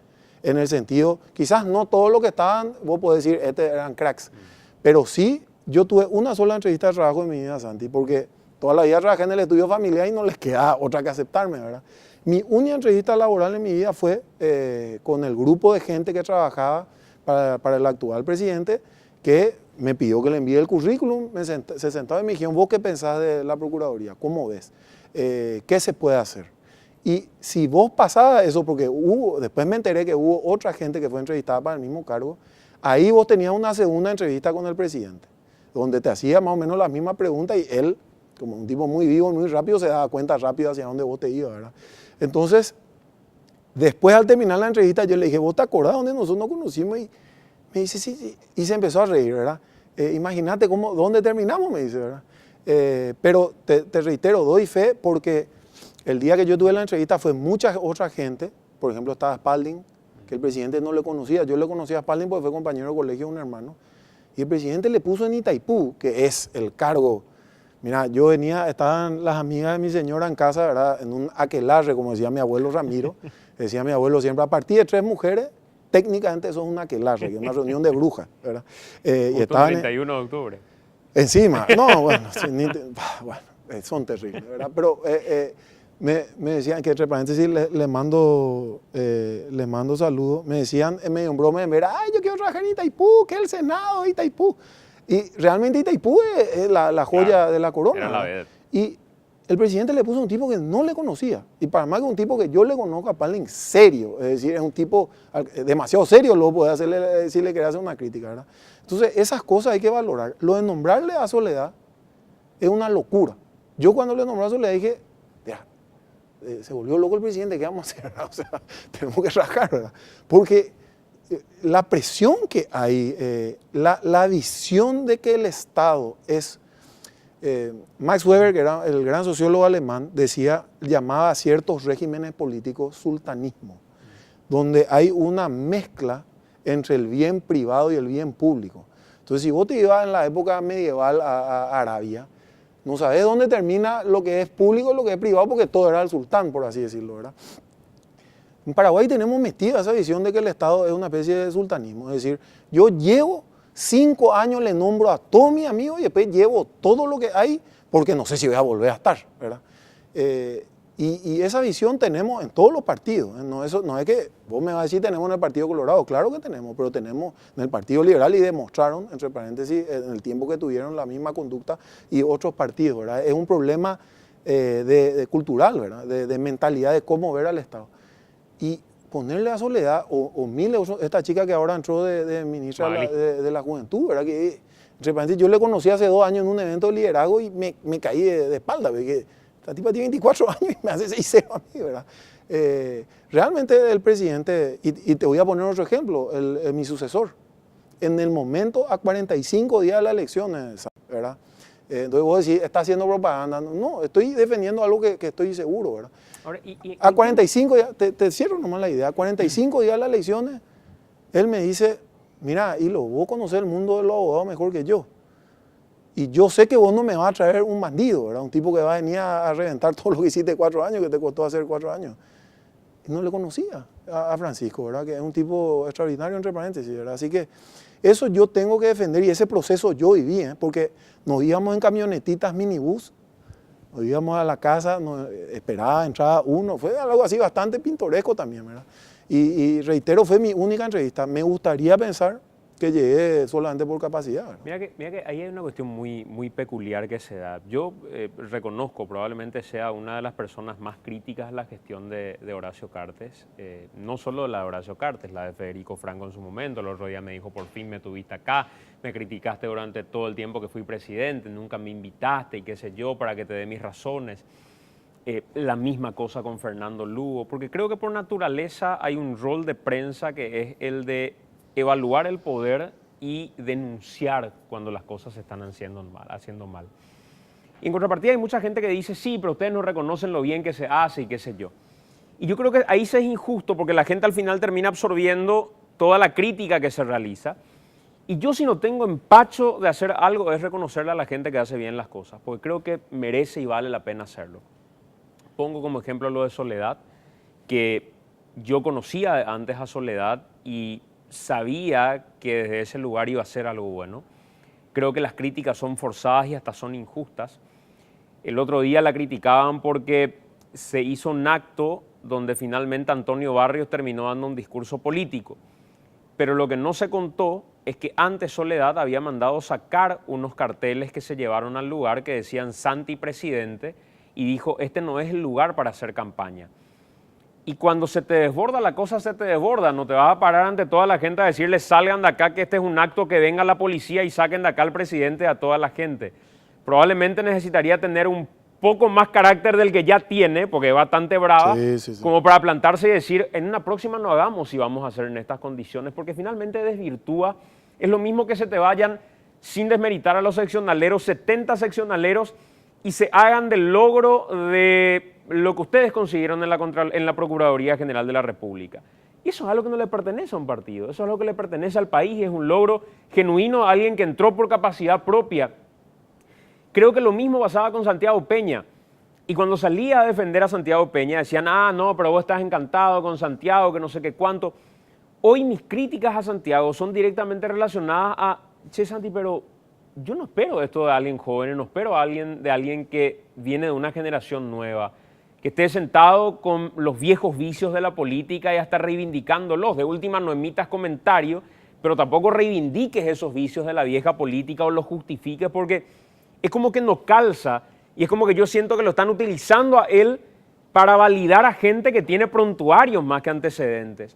En el sentido, quizás no todos los que estaban, vos podés decir, eran cracks. Pero sí, yo tuve una sola entrevista de trabajo en mi vida, Santi, porque toda la vida trabajé en el estudio familiar y no les queda otra que aceptarme, ¿verdad? Mi única entrevista laboral en mi vida fue con el grupo de gente que trabajaba para el actual presidente, que me pidió que le envíe el currículum, se sentaba y me dijeron, ¿vos qué pensás de la Procuraduría? ¿Cómo ves? ¿Qué se puede hacer? Y si vos pasabas eso, porque después me enteré que hubo otra gente que fue entrevistada para el mismo cargo, ahí vos tenías una segunda entrevista con el presidente, donde te hacía más o menos la misma pregunta y él, como un tipo muy vivo, muy rápido, se daba cuenta rápido hacia dónde vos te ibas, ¿verdad? Entonces, después al terminar la entrevista, yo le dije, ¿vos te acordás dónde nosotros nos conocimos? Y me dice, sí, y se empezó a reír, ¿verdad? Imagínate dónde terminamos, me dice, ¿verdad? Pero te reitero, doy fe porque el día que yo tuve la entrevista fue mucha otra gente, por ejemplo estaba Spalding, que el presidente no le conocía, yo le conocía a Spalding porque fue compañero de colegio de un hermano, y el presidente le puso en Itaipú, que es el cargo. Mira, estaban las amigas de mi señora en casa, ¿verdad? En un aquelarre, como decía mi abuelo Ramiro, decía mi abuelo siempre, a partir de 3 mujeres, técnicamente eso es un aquelarre, que es una reunión de brujas, ¿verdad? Y estaban el 31 de octubre. Encima, no, bueno, son terribles, ¿verdad? Pero me decían que, entre paréntesis, les mando saludos, me decían medio en broma, ay, yo quiero trabajar en Itaipú, que es el Senado de Itaipú. Y realmente Itaipú es la joya de la corona. Era la verdad. Y el presidente le puso a un tipo que no le conocía. Y para más que un tipo que yo le conozco a Palin serio, es decir, es un tipo demasiado serio, luego puede decirle que hace una crítica, ¿verdad? Entonces, esas cosas hay que valorar. Lo de nombrarle a Soledad es una locura. Yo cuando le nombré a Soledad dije, se volvió loco el presidente, ¿qué vamos a hacer? O sea, tenemos que rajar, ¿verdad? Porque la presión que hay, la visión de que el Estado es... Max Weber, que era el gran sociólogo alemán, llamaba a ciertos regímenes políticos sultanismo. donde hay una mezcla entre el bien privado y el bien público. Entonces, si vos te ibas en la época medieval a Arabia, no sabés dónde termina lo que es público y lo que es privado, porque todo era el sultán, por así decirlo, ¿verdad? En Paraguay tenemos metida esa visión de que el Estado es una especie de sultanismo. Es decir, yo llevo 5 años, le nombro a todos mis amigos y después llevo todo lo que hay, porque no sé si voy a volver a estar, ¿verdad? Y esa visión tenemos en todos los partidos. No es que vos me vas a decir tenemos en el Partido Colorado, claro que tenemos, pero tenemos en el Partido Liberal y demostraron, entre paréntesis, en el tiempo que tuvieron la misma conducta y otros partidos, ¿verdad? Es un problema de cultural, ¿verdad? De mentalidad de cómo ver al Estado. Y ponerle a Soledad o Miles, esta chica que ahora entró de ministra de la Juventud, ¿verdad? Que, entre paréntesis, yo le conocí hace 2 años en un evento de liderazgo y me caí de espalda, porque esta tipa tiene 24 años y me hace 6-0 a mí, ¿verdad? Realmente el presidente, y te voy a poner otro ejemplo, mi sucesor, en el momento a 45 días de las elecciones, ¿verdad? Entonces vos decís, está haciendo propaganda. No, estoy defendiendo algo que estoy seguro, ¿verdad? Ahora, a 45 días, te cierro nomás la idea, a 45 días de las elecciones, él me dice, mira, Hilo, vos conocés el mundo de los abogados mejor que yo. Y yo sé que vos no me vas a traer un bandido, ¿verdad? Un tipo que va a venir a reventar todo lo que hiciste 4 años, que te costó hacer 4 años. Y no le conocía a Francisco, ¿verdad? Que es un tipo extraordinario, entre paréntesis, ¿verdad? Así que eso yo tengo que defender y ese proceso yo viví, porque nos íbamos en camionetitas minibús, nos íbamos a la casa, esperaba entrada uno, fue algo así bastante pintoresco también, ¿verdad? Y reitero, fue mi única entrevista. Me gustaría pensar que llegué solamente por capacidad, ¿verdad? Mira que ahí hay una cuestión muy peculiar que se da. Yo reconozco, probablemente sea una de las personas más críticas a la gestión de Horacio Cartes, no solo la de Horacio Cartes, la de Federico Franco en su momento. El otro día me dijo, por fin me tuviste acá, me criticaste durante todo el tiempo que fui presidente, nunca me invitaste y qué sé yo, para que te dé mis razones. La misma cosa con Fernando Lugo, porque creo que por naturaleza hay un rol de prensa que es el de evaluar el poder y denunciar cuando las cosas se están haciendo mal. Y en contrapartida hay mucha gente que dice, sí, pero ustedes no reconocen lo bien que se hace y qué sé yo. Y yo creo que ahí se es injusto porque la gente al final termina absorbiendo toda la crítica que se realiza. Y yo, si no tengo empacho de hacer algo, es reconocerle a la gente que hace bien las cosas, porque creo que merece y vale la pena hacerlo. Pongo como ejemplo lo de Soledad, que yo conocía antes a Soledad y sabía que desde ese lugar iba a ser algo bueno. Creo que las críticas son forzadas y hasta son injustas. El otro día la criticaban porque se hizo un acto donde finalmente Antonio Barrios terminó dando un discurso político. Pero lo que no se contó es que antes Soledad había mandado sacar unos carteles que se llevaron al lugar que decían Santi Presidente y dijo, este no es el lugar para hacer campaña. Y cuando se te desborda la cosa, se te desborda. No te vas a parar ante toda la gente a decirle salgan de acá, que este es un acto, que venga la policía y saquen de acá al presidente y a toda la gente. Probablemente necesitaría tener un poco más carácter del que ya tiene, porque es bastante brava, sí. Como para plantarse y decir, en una próxima no hagamos si vamos a hacer en estas condiciones, porque finalmente desvirtúa. Es lo mismo que se te vayan, sin desmeritar a los seccionaleros, 70 seccionaleros, y se hagan del logro de lo que ustedes consiguieron en la Procuraduría General de la República. Y eso es algo que no le pertenece a un partido, eso es algo que le pertenece al país y es un logro genuino a alguien que entró por capacidad propia. Creo que lo mismo pasaba con Santiago Peña. Y cuando salía a defender a Santiago Peña decían, no, pero vos estás encantado con Santiago, que no sé qué cuánto. Hoy mis críticas a Santiago son directamente relacionadas a, che Santi, pero yo no espero esto de alguien joven, no espero de alguien que viene de una generación nueva, que esté sentado con los viejos vicios de la política y hasta reivindicándolos. De última, no emitas comentarios, pero tampoco reivindiques esos vicios de la vieja política o los justifiques, porque es como que no calza y es como que yo siento que lo están utilizando a él para validar a gente que tiene prontuarios más que antecedentes.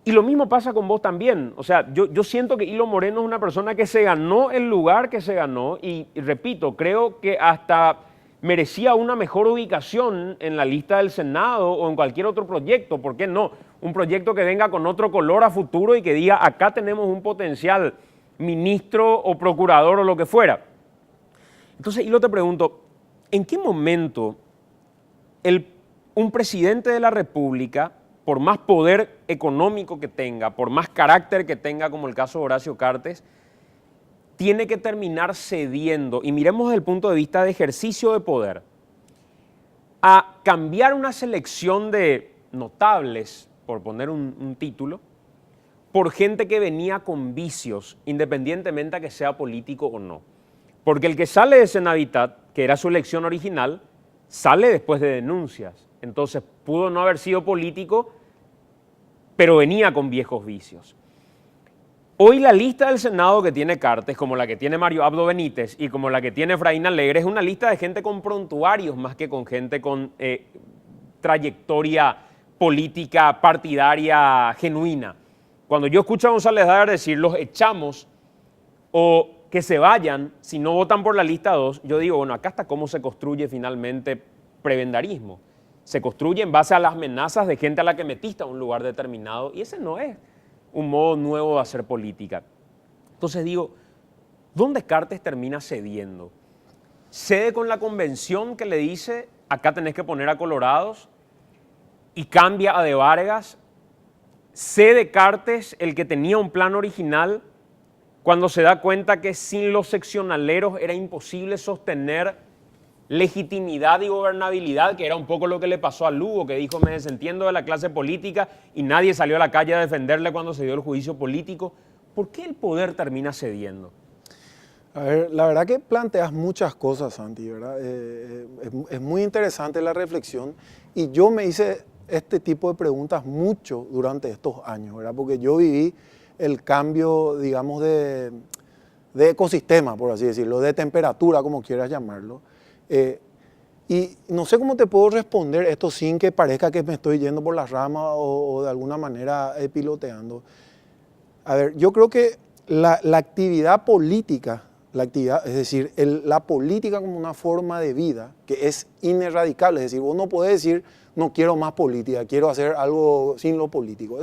Y lo mismo pasa con vos también. O sea, yo siento que Hilo Moreno es una persona que se ganó el lugar que se ganó y repito, creo que hasta merecía una mejor ubicación en la lista del Senado o en cualquier otro proyecto. ¿Por qué no? Un proyecto que venga con otro color a futuro y que diga, acá tenemos un potencial ministro o procurador o lo que fuera. Entonces, Hilo, te pregunto, ¿en qué momento un presidente de la República por más poder económico que tenga, por más carácter que tenga, como el caso de Horacio Cartes, tiene que terminar cediendo, y miremos desde el punto de vista de ejercicio de poder, a cambiar una selección de notables, por poner un título, por gente que venía con vicios, independientemente a que sea político o no. Porque el que sale de Senavitat, que era su elección original, sale después de denuncias. Entonces pudo no haber sido político, pero venía con viejos vicios. Hoy la lista del Senado que tiene Cartes, como la que tiene Mario Abdo Benítez y como la que tiene Efraín Alegre, es una lista de gente con prontuarios más que con gente con trayectoria política partidaria genuina. Cuando yo escucho a González Daer decir los echamos o que se vayan si no votan por la lista 2, yo digo, bueno, acá está cómo se construye finalmente prebendarismo. Se construye en base a las amenazas de gente a la que metiste a un lugar determinado y ese no es un modo nuevo de hacer política. Entonces digo, ¿dónde Cartes termina cediendo? Cede con la convención que le dice, acá tenés que poner a colorados, y cambia a De Vargas. Cede Cartes, el que tenía un plan original, cuando se da cuenta que sin los seccionaleros era imposible sostener legitimidad y gobernabilidad, que era un poco lo que le pasó a Lugo, que dijo, me desentiendo de la clase política y nadie salió a la calle a defenderle cuando se dio el juicio político. ¿Por qué el poder termina cediendo? A ver, la verdad que planteas muchas cosas, Santi, ¿verdad? Es muy interesante la reflexión y yo me hice este tipo de preguntas mucho durante estos años, ¿verdad? Porque yo viví el cambio, digamos, de ecosistema, por así decirlo, de temperatura, como quieras llamarlo. Y no sé cómo te puedo responder esto sin que parezca que me estoy yendo por las ramas o de alguna manera piloteando. A ver, yo creo que la actividad política, es decir, la política como una forma de vida que es ineradicable, es decir, vos no podés decir no quiero más política, quiero hacer algo sin lo político. En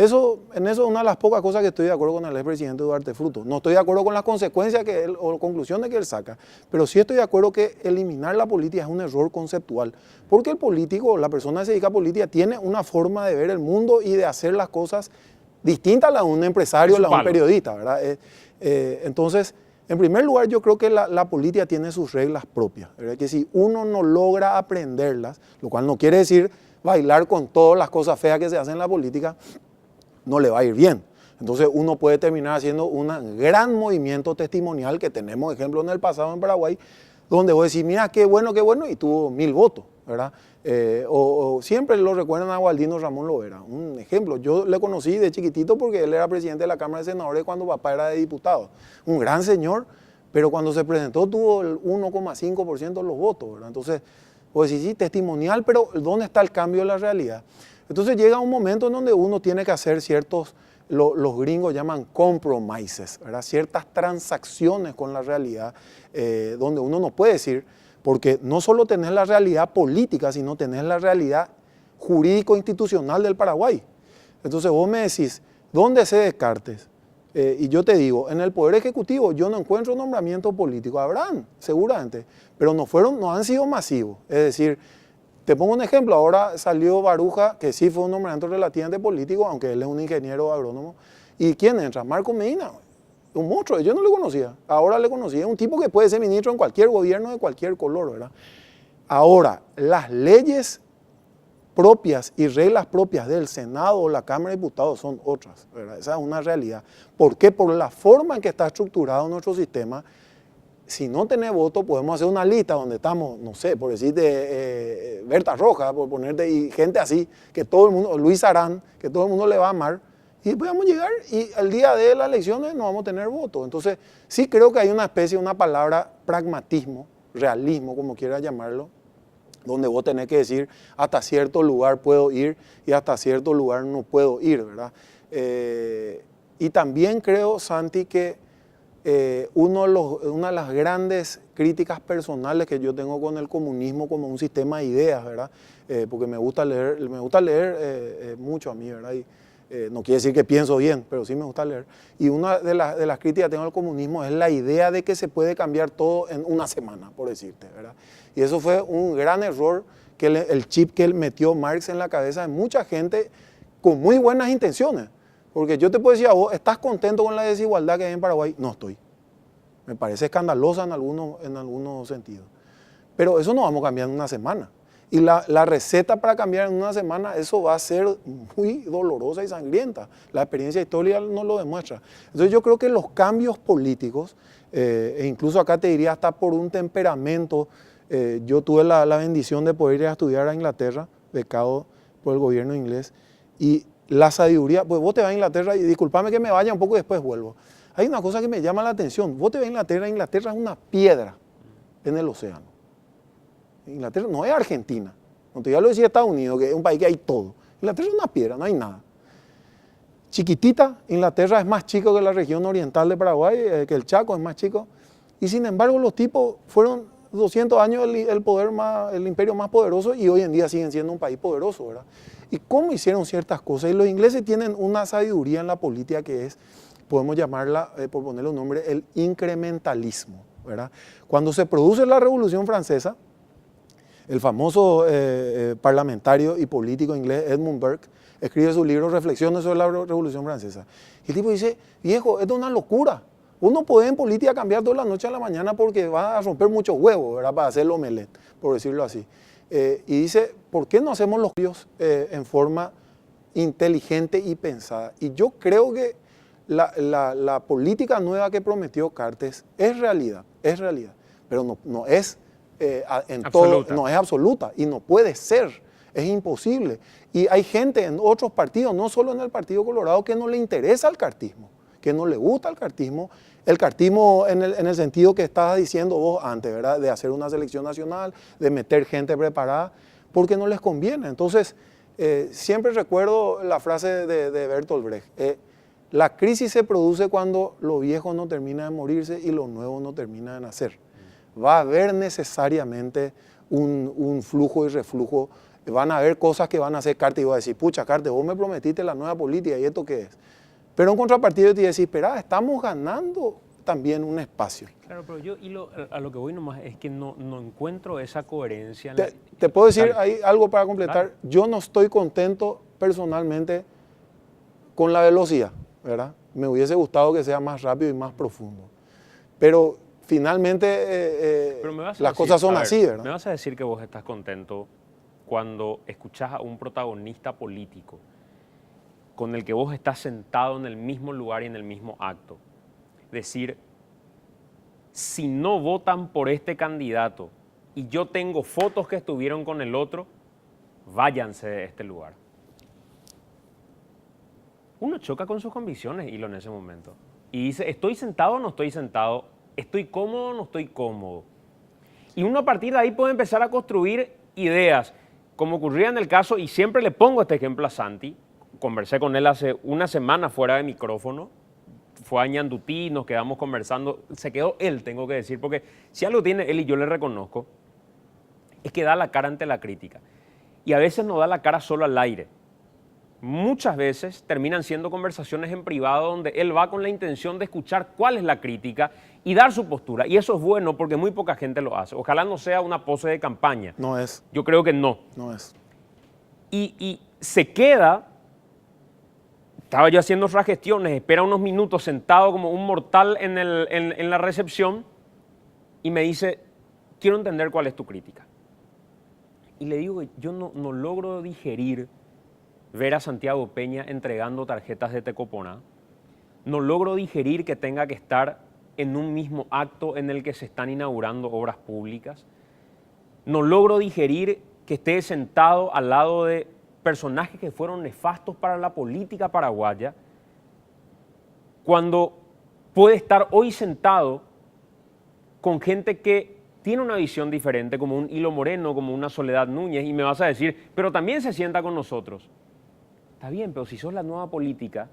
eso es una de las pocas cosas que estoy de acuerdo con el expresidente Duarte Frutos. No estoy de acuerdo con las consecuencias o conclusiones que él saca, pero sí estoy de acuerdo que eliminar la política es un error conceptual, porque el político, la persona que se dedica a política, tiene una forma de ver el mundo y de hacer las cosas distintas a la de un empresario, a la de un periodista, ¿verdad? Entonces, en primer lugar, yo creo que la política tiene sus reglas propias, ¿verdad? Que si uno no logra aprenderlas, lo cual no quiere decir bailar con todas las cosas feas que se hacen en la política, no le va a ir bien. Entonces uno puede terminar haciendo un gran movimiento testimonial, que tenemos ejemplos en el pasado en Paraguay, donde vos decís, mira, qué bueno, y tuvo 1000 votos, ¿verdad? O siempre lo recuerdan a Gualdino Ramón Lovera. Un ejemplo, yo le conocí de chiquitito porque él era presidente de la Cámara de Senadores cuando papá era de diputado. Un gran señor, pero cuando se presentó tuvo el 1,5% de los votos, ¿verdad? Entonces, vos decís, sí, testimonial, pero ¿dónde está el cambio de la realidad? Entonces llega un momento en donde uno tiene que hacer ciertos, los gringos llaman compromises, ¿verdad? Ciertas transacciones con la realidad, donde uno no puede decir, porque no solo tenés la realidad política, sino tenés la realidad jurídico-institucional del Paraguay. Entonces vos me decís, ¿dónde se Descartes? Y yo te digo, en el Poder Ejecutivo yo no encuentro nombramientos políticos, habrán, seguramente, pero no han sido masivos. Es decir, te pongo un ejemplo, ahora salió Baruja, que sí fue un nombramiento relativamente político, aunque él es un ingeniero agrónomo. ¿Y quién entra? Marco Medina, un monstruo, yo no le conocía, ahora le conocí, es un tipo que puede ser ministro en cualquier gobierno de cualquier color, ¿verdad? Ahora, las leyes propias y reglas propias del Senado o la Cámara de Diputados son otras, ¿verdad? Esa es una realidad. ¿Por qué? Por la forma en que está estructurado nuestro sistema. Si no tenés voto, podemos hacer una lista donde estamos, no sé, por decirte Berta Roja, por ponerte, y gente así, que todo el mundo, Luis Arán, que todo el mundo le va a amar, y después vamos a llegar y el día de las elecciones no vamos a tener voto. Entonces, sí creo que hay una especie, una palabra, pragmatismo, realismo, como quieras llamarlo, donde vos tenés que decir, hasta cierto lugar puedo ir y hasta cierto lugar no puedo ir, ¿verdad? Y también creo, Santi, que una de las grandes críticas personales que yo tengo con el comunismo como un sistema de ideas, ¿verdad? Porque me gusta leer mucho a mí, ¿verdad? Y, no quiere decir que pienso bien, pero sí me gusta leer. Y una de las críticas que tengo al comunismo es la idea de que se puede cambiar todo en una semana, por decirte, ¿verdad? Y eso fue un gran error el chip que metió Marx en la cabeza de mucha gente con muy buenas intenciones. Porque yo te puedo decir a vos, ¿estás contento con la desigualdad que hay en Paraguay? No estoy. Me parece escandalosa en algunos sentidos. Pero eso no vamos a cambiar en una semana. Y la receta para cambiar en una semana, eso va a ser muy dolorosa y sangrienta. La experiencia histórica nos lo demuestra. Entonces yo creo que los cambios políticos, e incluso acá te diría hasta por un temperamento, yo tuve la bendición de poder ir a estudiar a Inglaterra, becado por el gobierno inglés, y la sabiduría, pues vos te vas a Inglaterra, y discúlpame que me vaya un poco y después vuelvo. Hay una cosa que me llama la atención, vos te vas a Inglaterra, Inglaterra es una piedra en el océano. Inglaterra no es Argentina, no te voy a lo decir Estados Unidos, que es un país que hay todo. Inglaterra es una piedra, no hay nada. Chiquitita, Inglaterra es más chico que la región oriental de Paraguay, que el Chaco es más chico. Y sin embargo los tipos fueron 200 años el imperio más poderoso y hoy en día siguen siendo un país poderoso, ¿verdad? Y cómo hicieron ciertas cosas. Y los ingleses tienen una sabiduría en la política que es, podemos llamarla, por ponerle un nombre, el incrementalismo, ¿verdad? Cuando se produce la Revolución Francesa, el famoso parlamentario y político inglés Edmund Burke escribe su libro Reflexiones sobre la Revolución Francesa. Y el tipo dice, viejo, esto es una locura. Uno puede en política cambiar toda la noche a la mañana porque va a romper muchos huevos, ¿verdad? Para hacer el omelette, por decirlo así. Y dice, ¿por qué no hacemos los cambios en forma inteligente y pensada? Y yo creo que la política nueva que prometió Cartes es realidad, pero no es en todo, no es absoluta y no puede ser, es imposible. Y hay gente en otros partidos, no solo en el Partido Colorado, que no le interesa el cartismo, que no le gusta el cartismo en el sentido que estabas diciendo vos antes, ¿verdad? De hacer una selección nacional, de meter gente preparada, porque no les conviene. Entonces, siempre recuerdo la frase de Bertolt Brecht, la crisis se produce cuando lo viejo no termina de morirse y lo nuevo no termina de nacer. Va a haber necesariamente un flujo y reflujo, van a haber cosas que van a hacer Cartes y va a decir, pucha Cartes, vos me prometiste la nueva política y esto qué es. Pero en contrapartida yo te iba a decir, espera, estamos ganando también un espacio. Claro, pero yo a lo que voy nomás es que no encuentro esa coherencia. Te puedo decir hay algo para completar. Claro. Yo no estoy contento personalmente con la velocidad, ¿verdad? Me hubiese gustado que sea más rápido y más profundo. Pero finalmente las cosas son así, ¿verdad? Me vas a decir que vos estás contento cuando escuchás a un protagonista político con el que vos estás sentado en el mismo lugar y en el mismo acto. Decir, si no votan por este candidato y yo tengo fotos que estuvieron con el otro, váyanse de este lugar. Uno choca con sus convicciones, Hilo, en ese momento. Y dice, ¿estoy sentado o no estoy sentado? ¿Estoy cómodo o no estoy cómodo? Y uno a partir de ahí puede empezar a construir ideas, como ocurría en el caso, y siempre le pongo este ejemplo a Santi. Conversé con él hace una semana fuera de micrófono, fue a Ñandutí, nos quedamos conversando, se quedó él, tengo que decir, porque si algo tiene él y yo le reconozco, es que da la cara ante la crítica. Y a veces no da la cara solo al aire. Muchas veces terminan siendo conversaciones en privado donde él va con la intención de escuchar cuál es la crítica y dar su postura. Y eso es bueno porque muy poca gente lo hace. Ojalá no sea una pose de campaña. No es. Yo creo que no. No es. Y se queda, estaba yo haciendo otras gestiones, espera unos minutos sentado como un mortal en la recepción y me dice, quiero entender cuál es tu crítica. Y le digo que yo no logro digerir ver a Santiago Peña entregando tarjetas de Tecopona. No logro digerir que tenga que estar en un mismo acto en el que se están inaugurando obras públicas. No logro digerir que esté sentado al lado de personajes que fueron nefastos para la política paraguaya, cuando puede estar hoy sentado con gente que tiene una visión diferente, como un Hilo Moreno, como una Soledad Núñez, y me vas a decir, pero también se sienta con nosotros. Está bien, pero si sos la nueva política,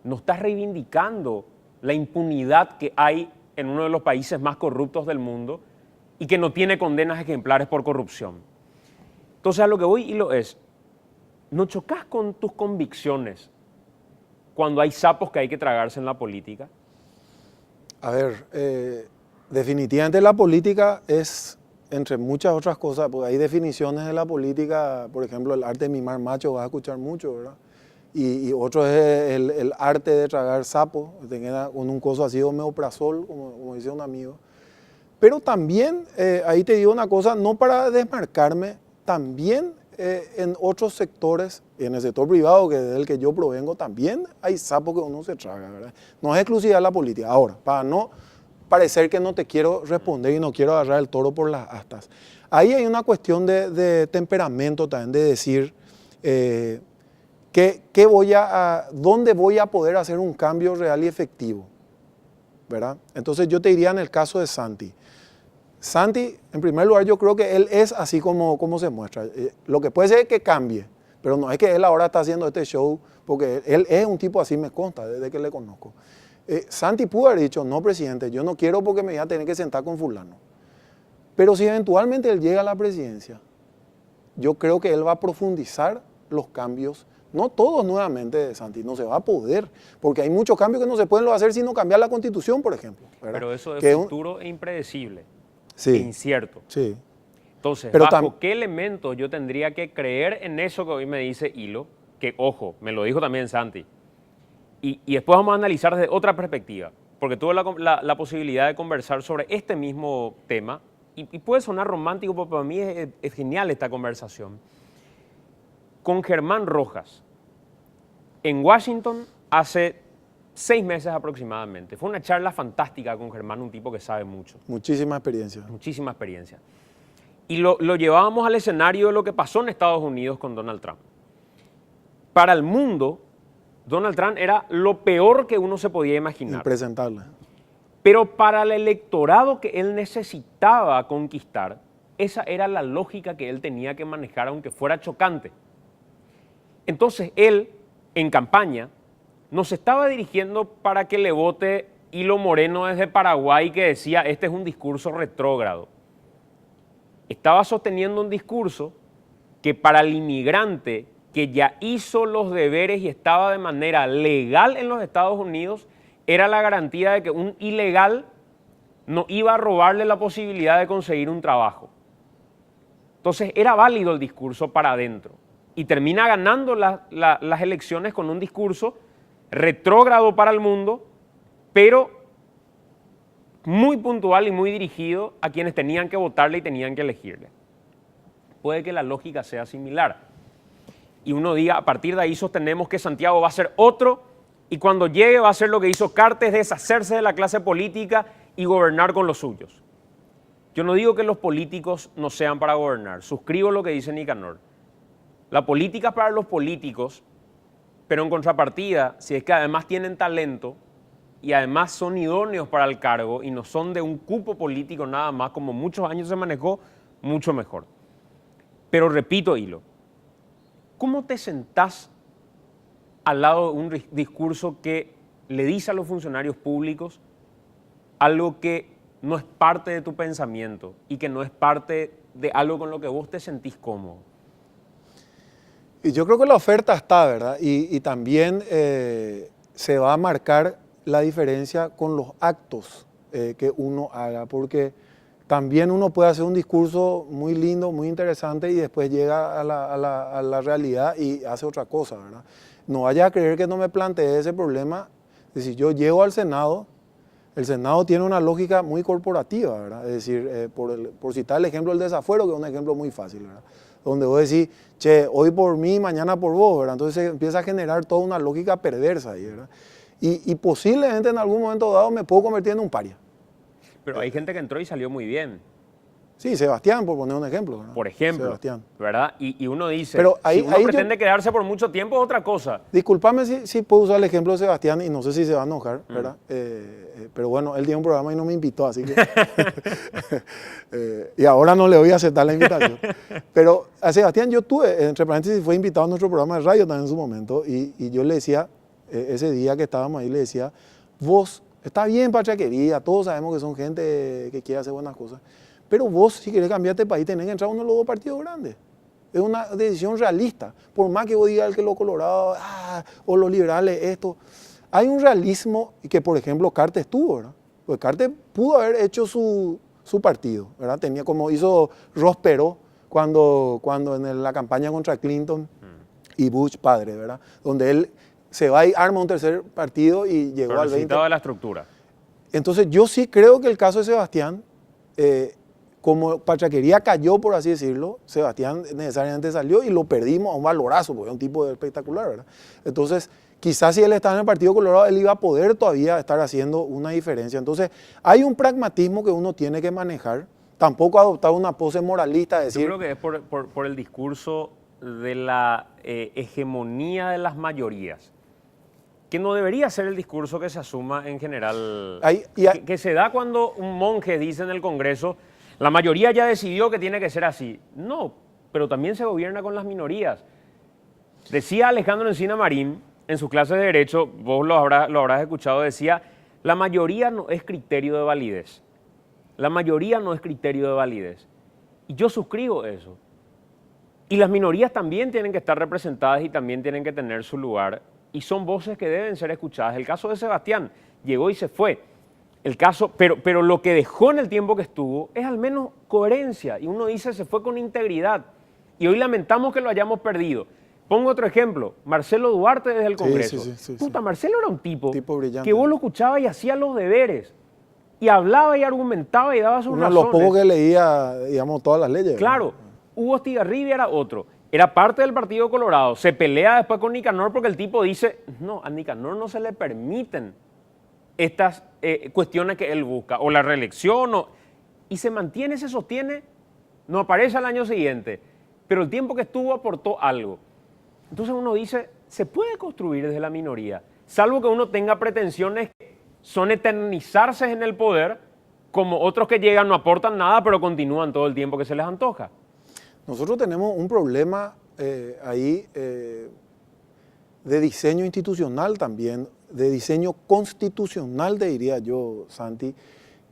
no estás reivindicando la impunidad que hay en uno de los países más corruptos del mundo y que no tiene condenas ejemplares por corrupción. Entonces, a lo que voy, Hilo, es, ¿no chocas con tus convicciones cuando hay sapos que hay que tragarse en la política? A ver, definitivamente la política es entre muchas otras cosas, porque hay definiciones de la política, por ejemplo, el arte de mimar macho, vas a escuchar mucho, ¿verdad? Y otro es el arte de tragar sapo, te queda con un coso así, omeprazol, como dice un amigo. Pero también, ahí te digo una cosa, no para desmarcarme, también en otros sectores, en el sector privado, que es del que yo provengo, también hay sapo que uno se traga, ¿verdad? No es exclusividad de la política. Ahora, para no parecer que no te quiero responder y no quiero agarrar el toro por las astas, ahí hay una cuestión de temperamento también, de decir dónde voy a poder hacer un cambio real y efectivo, ¿verdad? Entonces yo te diría en el caso de Santi. Santi, en primer lugar, yo creo que él es así como se muestra. Lo que puede ser es que cambie, pero no es que él ahora está haciendo este show, porque él es un tipo así, me consta, desde que le conozco. Santi pudo haber dicho, no, presidente, yo no quiero porque me voy a tener que sentar con fulano. Pero si eventualmente él llega a la presidencia, yo creo que él va a profundizar los cambios, no todos nuevamente, Santi, no se va a poder, porque hay muchos cambios que no se pueden hacer sino cambiar la Constitución, por ejemplo, ¿verdad? Pero eso es futuro e impredecible. Sí, incierto. Sí. Entonces, pero ¿bajo qué elementos yo tendría que creer en eso que hoy me dice Hilo? Que, ojo, me lo dijo también Santi. Y después vamos a analizar desde otra perspectiva, porque tuve la posibilidad de conversar sobre este mismo tema, y puede sonar romántico, pero para mí es genial esta conversación, con Germán Rojas, en Washington hace 6 meses aproximadamente. Fue una charla fantástica con Germán, un tipo que sabe mucho. Muchísima experiencia. Muchísima experiencia. Y lo llevábamos al escenario de lo que pasó en Estados Unidos con Donald Trump. Para el mundo, Donald Trump era lo peor que uno se podía imaginar. Impresentable. Pero para el electorado que él necesitaba conquistar, esa era la lógica que él tenía que manejar, aunque fuera chocante. Entonces él, en campaña, nos estaba dirigiendo para que le vote Hilo Moreno desde Paraguay, que decía, este es un discurso retrógrado. Estaba sosteniendo un discurso que para el inmigrante que ya hizo los deberes y estaba de manera legal en los Estados Unidos, era la garantía de que un ilegal no iba a robarle la posibilidad de conseguir un trabajo. Entonces era válido el discurso para adentro. Y termina ganando las elecciones con un discurso retrógrado para el mundo, pero muy puntual y muy dirigido a quienes tenían que votarle y tenían que elegirle. Puede que la lógica sea similar. Y uno diga, a partir de ahí sostenemos que Santiago va a ser otro, y cuando llegue va a ser lo que hizo Cartes, deshacerse de la clase política y gobernar con los suyos. Yo no digo que los políticos no sean para gobernar, suscribo lo que dice Nicanor. La política es para los políticos, pero en contrapartida, si es que además tienen talento y además son idóneos para el cargo y no son de un cupo político nada más, como muchos años se manejó, mucho mejor. Pero repito, Hilo, ¿cómo te sentás al lado de un discurso que le dice a los funcionarios públicos algo que no es parte de tu pensamiento y que no es parte de algo con lo que vos te sentís cómodo? Y yo creo que la oferta está, ¿verdad? Y también se va a marcar la diferencia con los actos que uno haga, porque también uno puede hacer un discurso muy lindo, muy interesante y después llega a la realidad y hace otra cosa, ¿verdad? No vaya a creer que no me planteé ese problema. Es decir, yo llego al Senado, el Senado tiene una lógica muy corporativa, ¿verdad? Es decir, por citar el ejemplo del desafuero, que es un ejemplo muy fácil, ¿verdad? Donde vos decís, che, hoy por mí, mañana por vos, ¿verdad? Entonces empieza a generar toda una lógica perversa ahí, ¿verdad? Y posiblemente en algún momento dado me puedo convertir en un paria. Pero hay gente que entró y salió muy bien. Sí, Sebastián, por poner un ejemplo, ¿verdad? Por ejemplo, Sebastián. ¿Verdad? Y uno dice, pero ahí, si uno pretende quedarse por mucho tiempo es otra cosa. Discúlpame si puedo usar el ejemplo de Sebastián y no sé si se va a enojar, ¿verdad? Pero bueno, él tiene un programa y no me invitó, así que... y ahora no le voy a aceptar la invitación. Pero a Sebastián yo tuve, entre paréntesis, fue invitado a nuestro programa de radio también en su momento y yo le decía, ese día que estábamos ahí, le decía, vos, está bien pachaquería, todos sabemos que son gente que quiere hacer buenas cosas, pero vos, si querés cambiar este país, tenés que entrar a uno de los dos partidos grandes. Es una decisión realista. Por más que vos digas que los colorados, o los liberales, esto. Hay un realismo que, por ejemplo, Cartes tuvo, ¿verdad? Pues Cartes pudo haber hecho su su partido, ¿verdad? Tenía como hizo Ross Perot cuando en la campaña contra Clinton y Bush padre, ¿verdad? Donde él se va y arma un tercer partido y llegó Pero al 20. necesitaba de la estructura. Entonces yo sí creo que el caso de Sebastián, como Pachaquería cayó, por así decirlo, Sebastián necesariamente salió y lo perdimos a un valorazo, porque es un tipo espectacular, ¿verdad? Entonces, quizás si él estaba en el Partido Colorado, él iba a poder todavía estar haciendo una diferencia. Entonces, hay un pragmatismo que uno tiene que manejar, tampoco adoptar una pose moralista, decir... Yo creo que es por el discurso de la hegemonía de las mayorías, que no debería ser el discurso que se asuma en general, que se da cuando un monje dice en el Congreso, la mayoría ya decidió que tiene que ser así. No, pero también se gobierna con las minorías. Decía Alejandro Encina Marín, en sus clases de Derecho, vos lo habrás escuchado, decía, la mayoría no es criterio de validez. La mayoría no es criterio de validez. Y yo suscribo eso. Y las minorías también tienen que estar representadas y también tienen que tener su lugar. Y son voces que deben ser escuchadas. El caso de Sebastián llegó y se fue. El caso, pero lo que dejó en el tiempo que estuvo es al menos coherencia. Y uno dice, se fue con integridad. Y hoy lamentamos que lo hayamos perdido. Pongo otro ejemplo. Marcelo Duarte desde el Congreso. Puta, Marcelo era un tipo brillante, que vos lo escuchabas y hacía los deberes. Y hablaba y argumentaba y daba sus razones. Uno de los pocos que leía, digamos, todas las leyes. Claro. ¿Verdad? Hugo Estigarribia era otro. Era parte del Partido Colorado. Se pelea después con Nicanor porque el tipo dice, no, a Nicanor no se le permiten estas cuestiones que él busca, o la reelección, y se mantiene, se sostiene, no aparece al año siguiente, pero el tiempo que estuvo aportó algo. Entonces uno dice, se puede construir desde la minoría, salvo que uno tenga pretensiones que son eternizarse en el poder, como otros que llegan, no aportan nada, pero continúan todo el tiempo que se les antoja. Nosotros tenemos un problema ahí de diseño institucional también, de diseño constitucional, diría yo, Santi,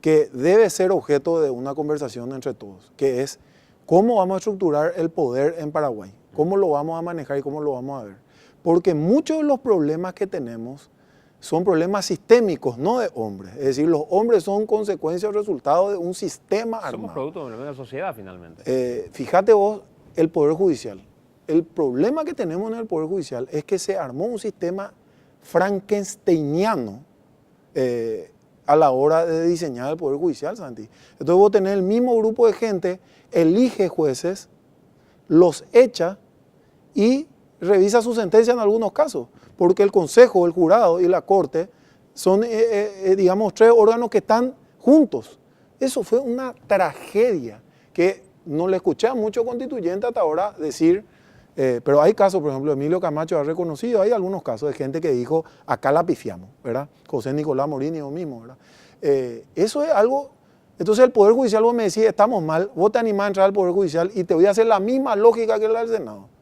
que debe ser objeto de una conversación entre todos, que es cómo vamos a estructurar el poder en Paraguay, cómo lo vamos a manejar y cómo lo vamos a ver. Porque muchos de los problemas que tenemos son problemas sistémicos, no de hombres. Es decir, los hombres son consecuencia o resultado de un sistema armado. Somos producto de la sociedad, finalmente. Fíjate vos, el Poder Judicial. El problema que tenemos en el Poder Judicial es que se armó un sistema frankensteiniano a la hora de diseñar el Poder Judicial, Santi. Entonces vos tenés el mismo grupo de gente, elige jueces, los echa y revisa su sentencia en algunos casos, porque el Consejo, el Jurado y la Corte son, digamos, tres órganos que están juntos. Eso fue una tragedia que no le escuché a muchos constituyentes hasta ahora decir, pero hay casos, por ejemplo, Emilio Camacho ha reconocido, hay algunos casos de gente que dijo, acá la pifiamos, ¿verdad? José Nicolás Morini yo mismo, ¿verdad? Eso es algo, entonces el Poder Judicial, vos me decís, estamos mal, vos te animás a entrar al Poder Judicial y te voy a hacer la misma lógica que la del Senado.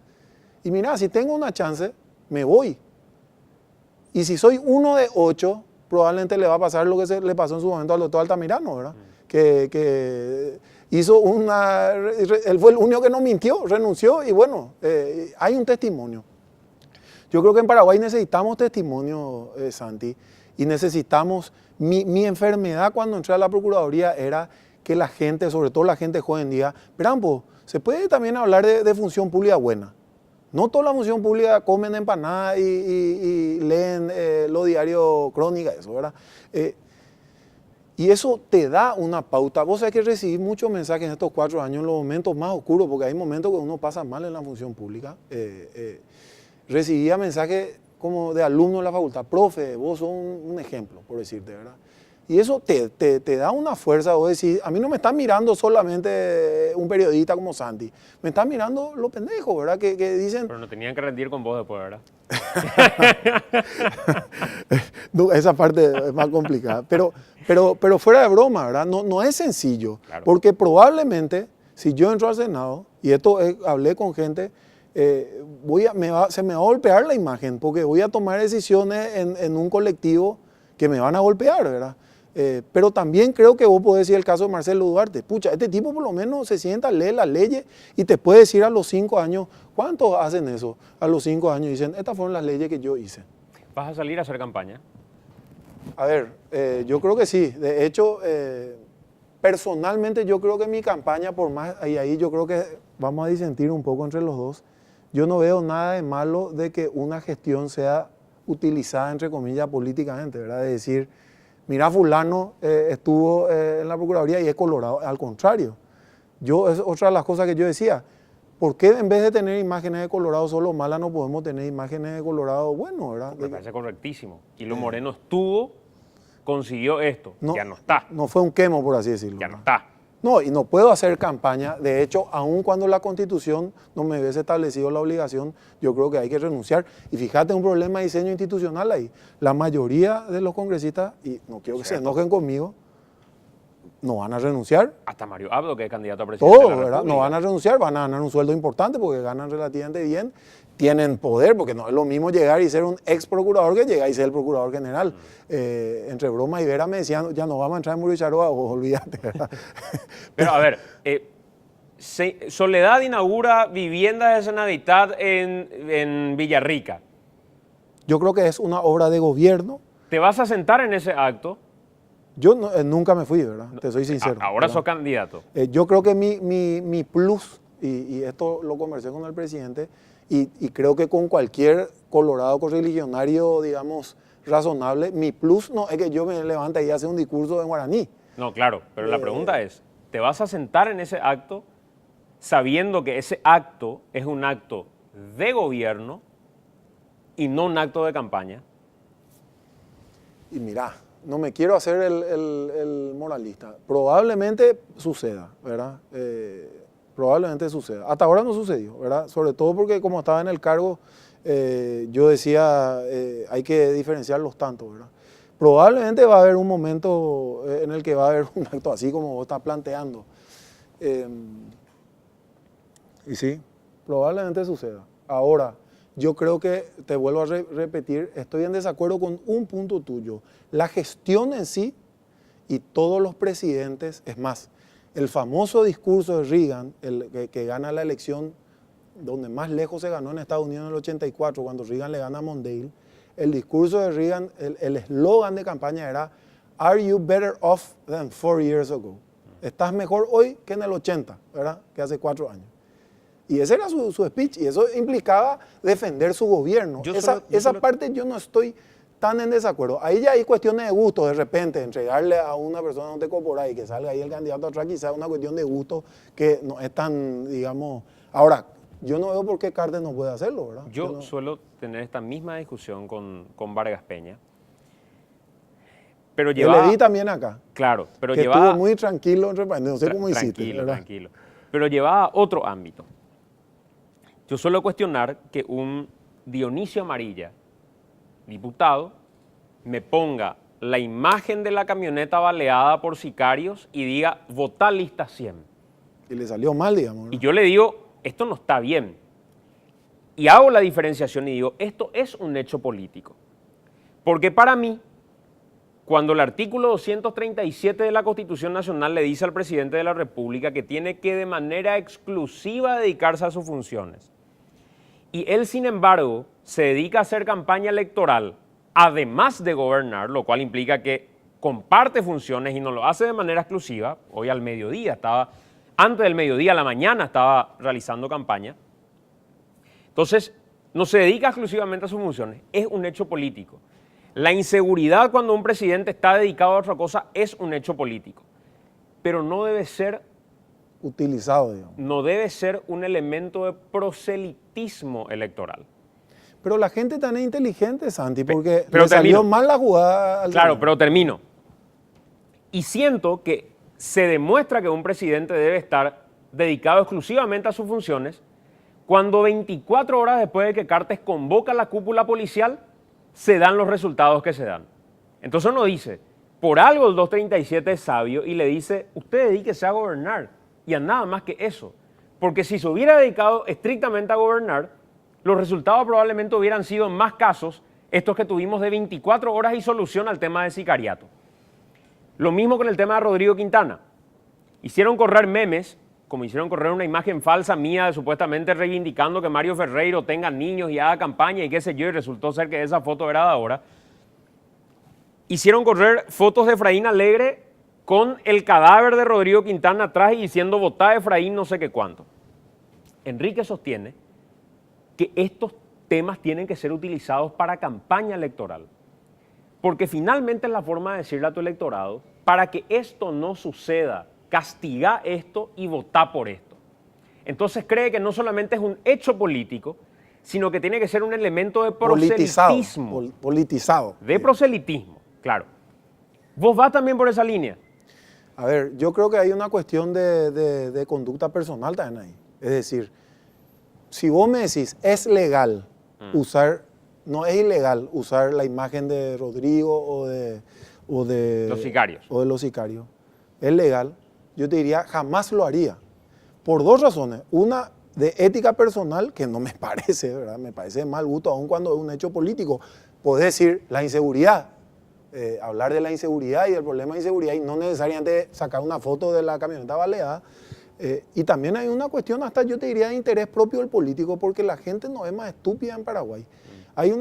Y mira, si tengo una chance, me voy. Y si soy uno de 8, probablemente le va a pasar lo que le pasó en su momento al doctor Altamirano, ¿verdad? Que hizo él fue el único que no mintió, renunció y bueno, hay un testimonio. Yo creo que en Paraguay necesitamos testimonio, Santi, y necesitamos, mi enfermedad cuando entré a la Procuraduría era que la gente, sobre todo la gente joven, diga, verán, pues, se puede también hablar de función pública buena. No toda la función pública comen empanadas y leen los diarios Crónica, eso, ¿verdad? Y eso te da una pauta. Vos sabés que recibí muchos mensajes en estos 4 años, en los momentos más oscuros, porque hay momentos que uno pasa mal en la función pública. Recibía mensajes como de alumnos de la facultad, profe, vos sos un ejemplo, por decirte, ¿verdad? Y eso te da una fuerza, vos decís, a mí no me están mirando solamente un periodista como Santi, me están mirando los pendejos, ¿verdad? Que dicen... Pero no tenían que rendir con vos después, ¿verdad? No, esa parte es más complicada, pero fuera de broma, ¿verdad? No es sencillo, claro. Porque probablemente, si yo entro al Senado, y esto hablé con gente, se me va a golpear la imagen, porque voy a tomar decisiones en un colectivo que me van a golpear, ¿verdad? Pero también creo que vos podés decir el caso de Marcelo Duarte. Pucha, este tipo por lo menos se sienta, lee las leyes y te puede decir a los 5 años, ¿cuántos hacen eso? A los 5 años dicen, estas fueron las leyes que yo hice. ¿Vas a salir a hacer campaña? A ver, yo creo que sí. De hecho, Personalmente yo creo que mi campaña, por más, y ahí yo creo que vamos a disentir un poco entre los dos, yo no veo nada de malo de que una gestión sea utilizada, entre comillas, políticamente, ¿verdad? De decir, mira, fulano estuvo en la Procuraduría y es colorado. Al contrario, es otra de las cosas que yo decía. ¿Por qué en vez de tener imágenes de Colorado solo malas no podemos tener imágenes de Colorado buenos, verdad? Me parece correctísimo. Kilo Moreno estuvo, consiguió esto, ya no está. No fue un quemo, por así decirlo. Ya no está. No, y no puedo hacer campaña. De hecho, aun cuando la Constitución no me hubiese establecido la obligación, yo creo que hay que renunciar. Y fíjate, un problema de diseño institucional ahí. La mayoría de los congresistas, y no quiero que se enojen conmigo, no van a renunciar. Hasta Mario Abdo, que es candidato a presidente Todos, de la ¿verdad? República. No van a renunciar, van a ganar un sueldo importante porque ganan relativamente bien, tienen poder, porque no es lo mismo llegar y ser un ex procurador que llegar y ser el procurador general. Entre broma y vera me decían, ya no vamos a entrar en Muricharoa, olvídate, ¿verdad? Pero a ver, Soledad inaugura viviendas de Senaditad en Villarrica. Yo creo que es una obra de gobierno. ¿Te vas a sentar en ese acto? Yo nunca me fui, ¿verdad? Te soy sincero. Ahora ¿verdad? sos candidato. Yo creo que mi plus, y esto lo conversé con el presidente, y creo que con cualquier colorado correligionario, digamos, razonable, mi plus no es que yo me levante y hace un discurso en guaraní. No, claro, pero la pregunta es, ¿te vas a sentar en ese acto sabiendo que ese acto es un acto de gobierno y no un acto de campaña? Y mirá, no me quiero hacer el moralista. Probablemente suceda, ¿verdad? Probablemente suceda. Hasta ahora no sucedió, ¿verdad? Sobre todo porque como estaba en el cargo, yo decía, hay que diferenciar los tantos, ¿verdad? Probablemente va a haber un momento en el que va a haber un acto así como vos estás planteando. Y sí, probablemente suceda. Ahora, yo creo que, te vuelvo a repetir, estoy en desacuerdo con un punto tuyo. La gestión en sí y todos los presidentes, es más, el famoso discurso de Reagan, que gana la elección donde más lejos se ganó en Estados Unidos en el 84, cuando Reagan le gana a Mondale, el discurso de Reagan, el eslogan de campaña era "Are you better off than 4 years ago?" Estás mejor hoy que en el 80, ¿verdad? Que hace 4 años. Y ese era su speech, y eso implicaba defender su gobierno. Esa parte yo no estoy tan en desacuerdo. Ahí ya hay cuestiones de gusto, de repente, entregarle a una persona un teco y que salga ahí el candidato atrás, quizás es una cuestión de gusto que no es tan, digamos... Ahora, yo no veo por qué Cartes no puede hacerlo, ¿verdad? Yo suelo tener esta misma discusión con Vargas Peña. Pero Yo le vi también acá. Claro, pero que llevaba... estuvo muy tranquilo, no sé cómo hiciste. Tranquilo. Pero llevaba a otro ámbito. Yo suelo cuestionar que un Dionisio Amarilla, diputado, me ponga la imagen de la camioneta baleada por sicarios y diga, votá lista 100. Y le salió mal, digamos, ¿no? Y yo le digo, esto no está bien. Y hago la diferenciación y digo, esto es un hecho político. Porque para mí, cuando el artículo 237 de la Constitución Nacional le dice al presidente de la República que tiene que de manera exclusiva dedicarse a sus funciones, y él, sin embargo, se dedica a hacer campaña electoral, además de gobernar, lo cual implica que comparte funciones y no lo hace de manera exclusiva. Hoy al mediodía antes del mediodía, a la mañana, estaba realizando campaña. Entonces, no se dedica exclusivamente a sus funciones, es un hecho político. La inseguridad cuando un presidente está dedicado a otra cosa es un hecho político, pero no debe ser utilizado, digamos. No debe ser un elemento de proselitismo electoral. Pero la gente tan inteligente, Santi, porque pero le salió mal la jugada al Claro, final. pero termino. Y siento que se demuestra que un presidente debe estar dedicado exclusivamente a sus funciones cuando 24 horas después de que Cartes convoca a la cúpula policial, se dan los resultados que se dan. Entonces uno dice, por algo el 237 es sabio y le dice, usted dedíquese a gobernar. Y a nada más que eso. Porque si se hubiera dedicado estrictamente a gobernar, los resultados probablemente hubieran sido en más casos estos que tuvimos de 24 horas y solución al tema de sicariato. Lo mismo con el tema de Rodrigo Quintana. Hicieron correr memes, como hicieron correr una imagen falsa mía de supuestamente reivindicando que Mario Ferreiro tenga niños y haga campaña y qué sé yo, y resultó ser que esa foto era de ahora. Hicieron correr fotos de Efraín Alegre con el cadáver de Rodrigo Quintana atrás y diciendo votá Efraín no sé qué cuánto. Enrique sostiene que estos temas tienen que ser utilizados para campaña electoral, porque finalmente es la forma de decirle a tu electorado, para que esto no suceda, castiga esto y votá por esto. Entonces cree que no solamente es un hecho político, sino que tiene que ser un elemento de proselitismo. Politizado. De proselitismo, claro. ¿Vos vas también por esa línea? A ver, yo creo que hay una cuestión de conducta personal también ahí. Es decir, si vos me decís, es legal usar, no es ilegal usar la imagen de Rodrigo o de los sicarios. O de los sicarios, es legal, yo te diría, jamás lo haría. Por dos razones. Una, de ética personal, que no me parece, ¿verdad? Me parece de mal gusto, aun cuando es un hecho político. Podés decir la inseguridad. Hablar de la inseguridad y del problema de inseguridad y no necesariamente sacar una foto de la camioneta baleada. Y también hay una cuestión, hasta yo te diría, de interés propio del político, porque la gente no es más estúpida en Paraguay. Hay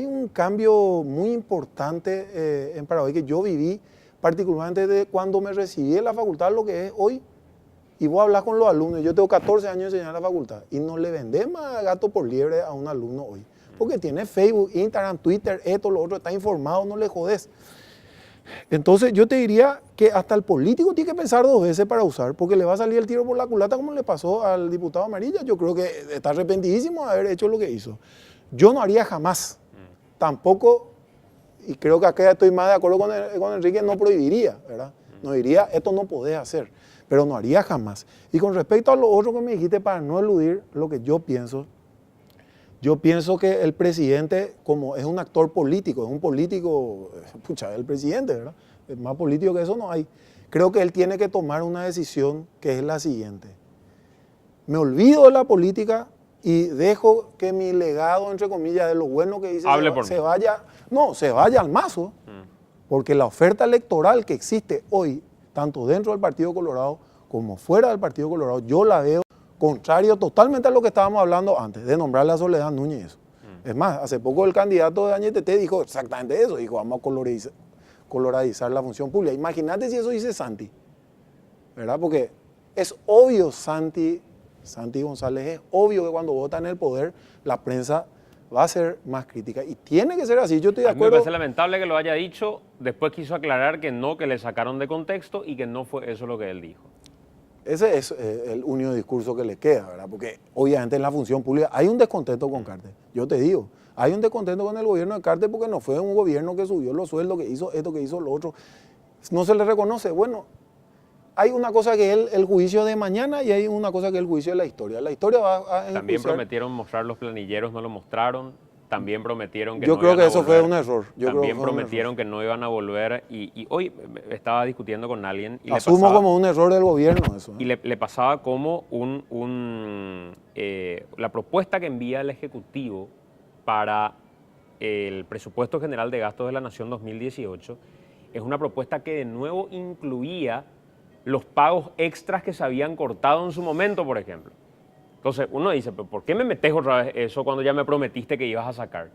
un cambio muy importante en Paraguay que yo viví, particularmente de cuando me recibí en la facultad, lo que es hoy. Y vos hablas con los alumnos, yo tengo 14 años de enseñar en la facultad, y no le vendés más gato por liebre a un alumno hoy. Porque tiene Facebook, Instagram, Twitter, esto, lo otro, está informado, no le jodés. Entonces yo te diría que hasta el político tiene que pensar dos veces para usar, porque le va a salir el tiro por la culata como le pasó al diputado Amarilla. Yo creo que está arrepentidísimo de haber hecho lo que hizo. Yo no haría jamás, tampoco, y creo que acá estoy más de acuerdo con Enrique, no prohibiría, ¿verdad? No diría, esto no podés hacer, pero no haría jamás. Y con respecto a lo otro que me dijiste, para no eludir lo que yo pienso que el presidente, como es un actor político, es un político, pucha, el presidente, ¿verdad? Es más político que eso no hay. Creo que él tiene que tomar una decisión que es la siguiente. Me olvido de la política y dejo que mi legado, entre comillas, de lo bueno que hice se vaya al mazo, porque la oferta electoral que existe hoy, tanto dentro del Partido Colorado como fuera del Partido Colorado, yo la veo contrario totalmente a lo que estábamos hablando antes, de nombrarle a Soledad Núñez. Es más, hace poco el candidato de Añetete dijo exactamente eso, dijo vamos a coloradizar la función pública. Imagínate si eso dice Santi, ¿verdad? Porque es obvio, Santi González, es obvio que cuando vota en el poder, la prensa va a ser más crítica. Y tiene que ser así, yo estoy de acuerdo. Me parece lamentable que lo haya dicho, después quiso aclarar que no, que le sacaron de contexto y que no fue eso lo que él dijo. Ese es el único discurso que le queda, ¿verdad? Porque obviamente en la función pública hay un descontento con Carter. Yo te digo, hay un descontento con el gobierno de Carter porque no fue un gobierno que subió los sueldos, que hizo esto, que hizo lo otro. No se le reconoce. Bueno, hay una cosa que es el juicio de mañana y hay una cosa que es el juicio de la historia. La historia va a También prometieron mostrar los planilleros, no lo mostraron. También prometieron que yo no creo iban que a eso volver. fue un error. También prometieron que no iban a volver y hoy estaba discutiendo con alguien y asumo le pasaba, como un error del gobierno eso. Y le pasaba como la propuesta que envía el Ejecutivo para el Presupuesto General de Gastos de la Nación 2018 es una propuesta que de nuevo incluía los pagos extras que se habían cortado en su momento, por ejemplo. Entonces uno dice, ¿pero por qué me metes otra vez eso cuando ya me prometiste que ibas a sacar?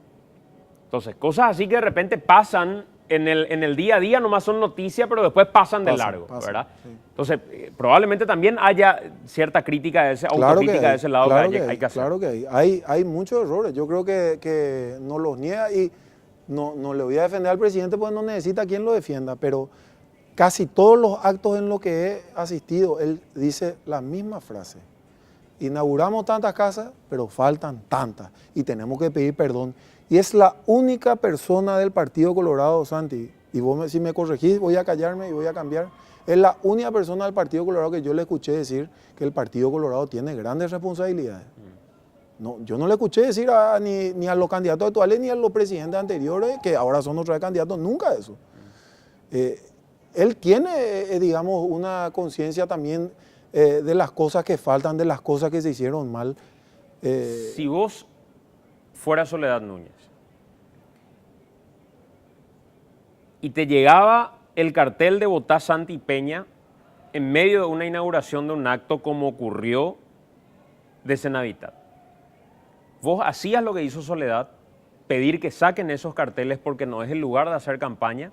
Entonces cosas así que de repente pasan en el día a día, nomás son noticias, pero después pasan de largo, ¿verdad? Sí. Entonces probablemente también haya cierta crítica de autocrítica de ese lado que hay que hacer. Claro que hay muchos errores, yo creo que no los niega y no le voy a defender al presidente porque no necesita quien lo defienda, pero casi todos los actos en los que he asistido, él dice la misma frase. Inauguramos tantas casas, pero faltan tantas y tenemos que pedir perdón. Y es la única persona del Partido Colorado, Santi, y vos si me corregís voy a callarme y voy a cambiar, es la única persona del Partido Colorado que yo le escuché decir que el Partido Colorado tiene grandes responsabilidades. No, yo no le escuché decir ni a los candidatos actuales ni a los presidentes anteriores, que ahora son otra vez candidatos, nunca eso. Él tiene, digamos, una conciencia también de las cosas que faltan, de las cosas que se hicieron mal. Si vos fueras Soledad Núñez y te llegaba el cartel de votá Santi Peña en medio de una inauguración de un acto como ocurrió de Senavitat, ¿vos hacías lo que hizo Soledad, pedir que saquen esos carteles porque no es el lugar de hacer campaña?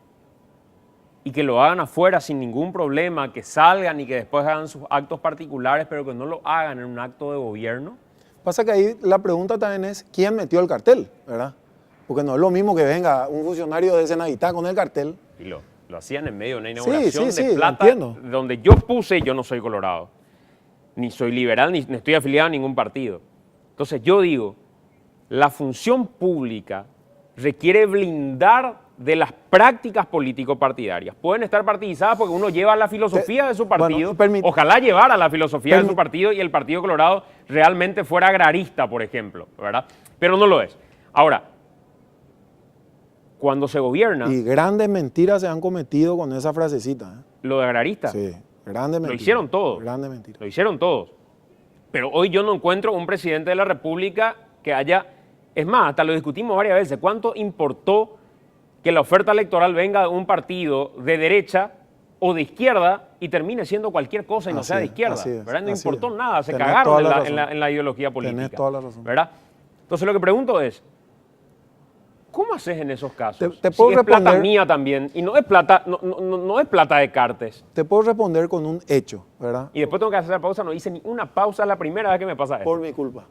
y que lo hagan afuera sin ningún problema, que salgan y que después hagan sus actos particulares, pero que no lo hagan en un acto de gobierno? Pasa que ahí la pregunta también es, ¿quién metió el cartel? ¿Verdad? Porque no es lo mismo que venga un funcionario de Senadita con el cartel. Y lo hacían en medio de una inauguración sí, de plata, entiendo. donde yo puse, yo no soy colorado, ni soy liberal, ni estoy afiliado a ningún partido. Entonces yo digo, la función pública requiere blindar de las prácticas político-partidarias. Pueden estar partidizadas porque uno lleva la filosofía de su partido, ojalá llevara la filosofía de su partido y el Partido Colorado realmente fuera agrarista, por ejemplo, ¿verdad? Pero no lo es. Ahora, cuando se gobierna... Y grandes mentiras se han cometido con esa frasecita. ¿Eh? Lo de agrarista. Sí, grandes mentiras. Lo hicieron todos. Grandes mentiras. Lo hicieron todos. Pero hoy yo no encuentro un presidente de la República que haya... Es más, hasta lo discutimos varias veces. ¿Cuánto importó que la oferta electoral venga de un partido de derecha o de izquierda y termine siendo cualquier cosa y no sea de izquierda? ¿Verdad? No importó nada, se cagaron en la ideología política. Tenés toda la razón. ¿Verdad? Entonces lo que pregunto es, ¿cómo haces en esos casos? Te puedo si es plata mía también y no es plata, no es plata de Cartes. Te puedo responder con un hecho, ¿verdad? Y después tengo que hacer la pausa, no hice ni una pausa, es la primera vez que me pasa esto. Por mi culpa.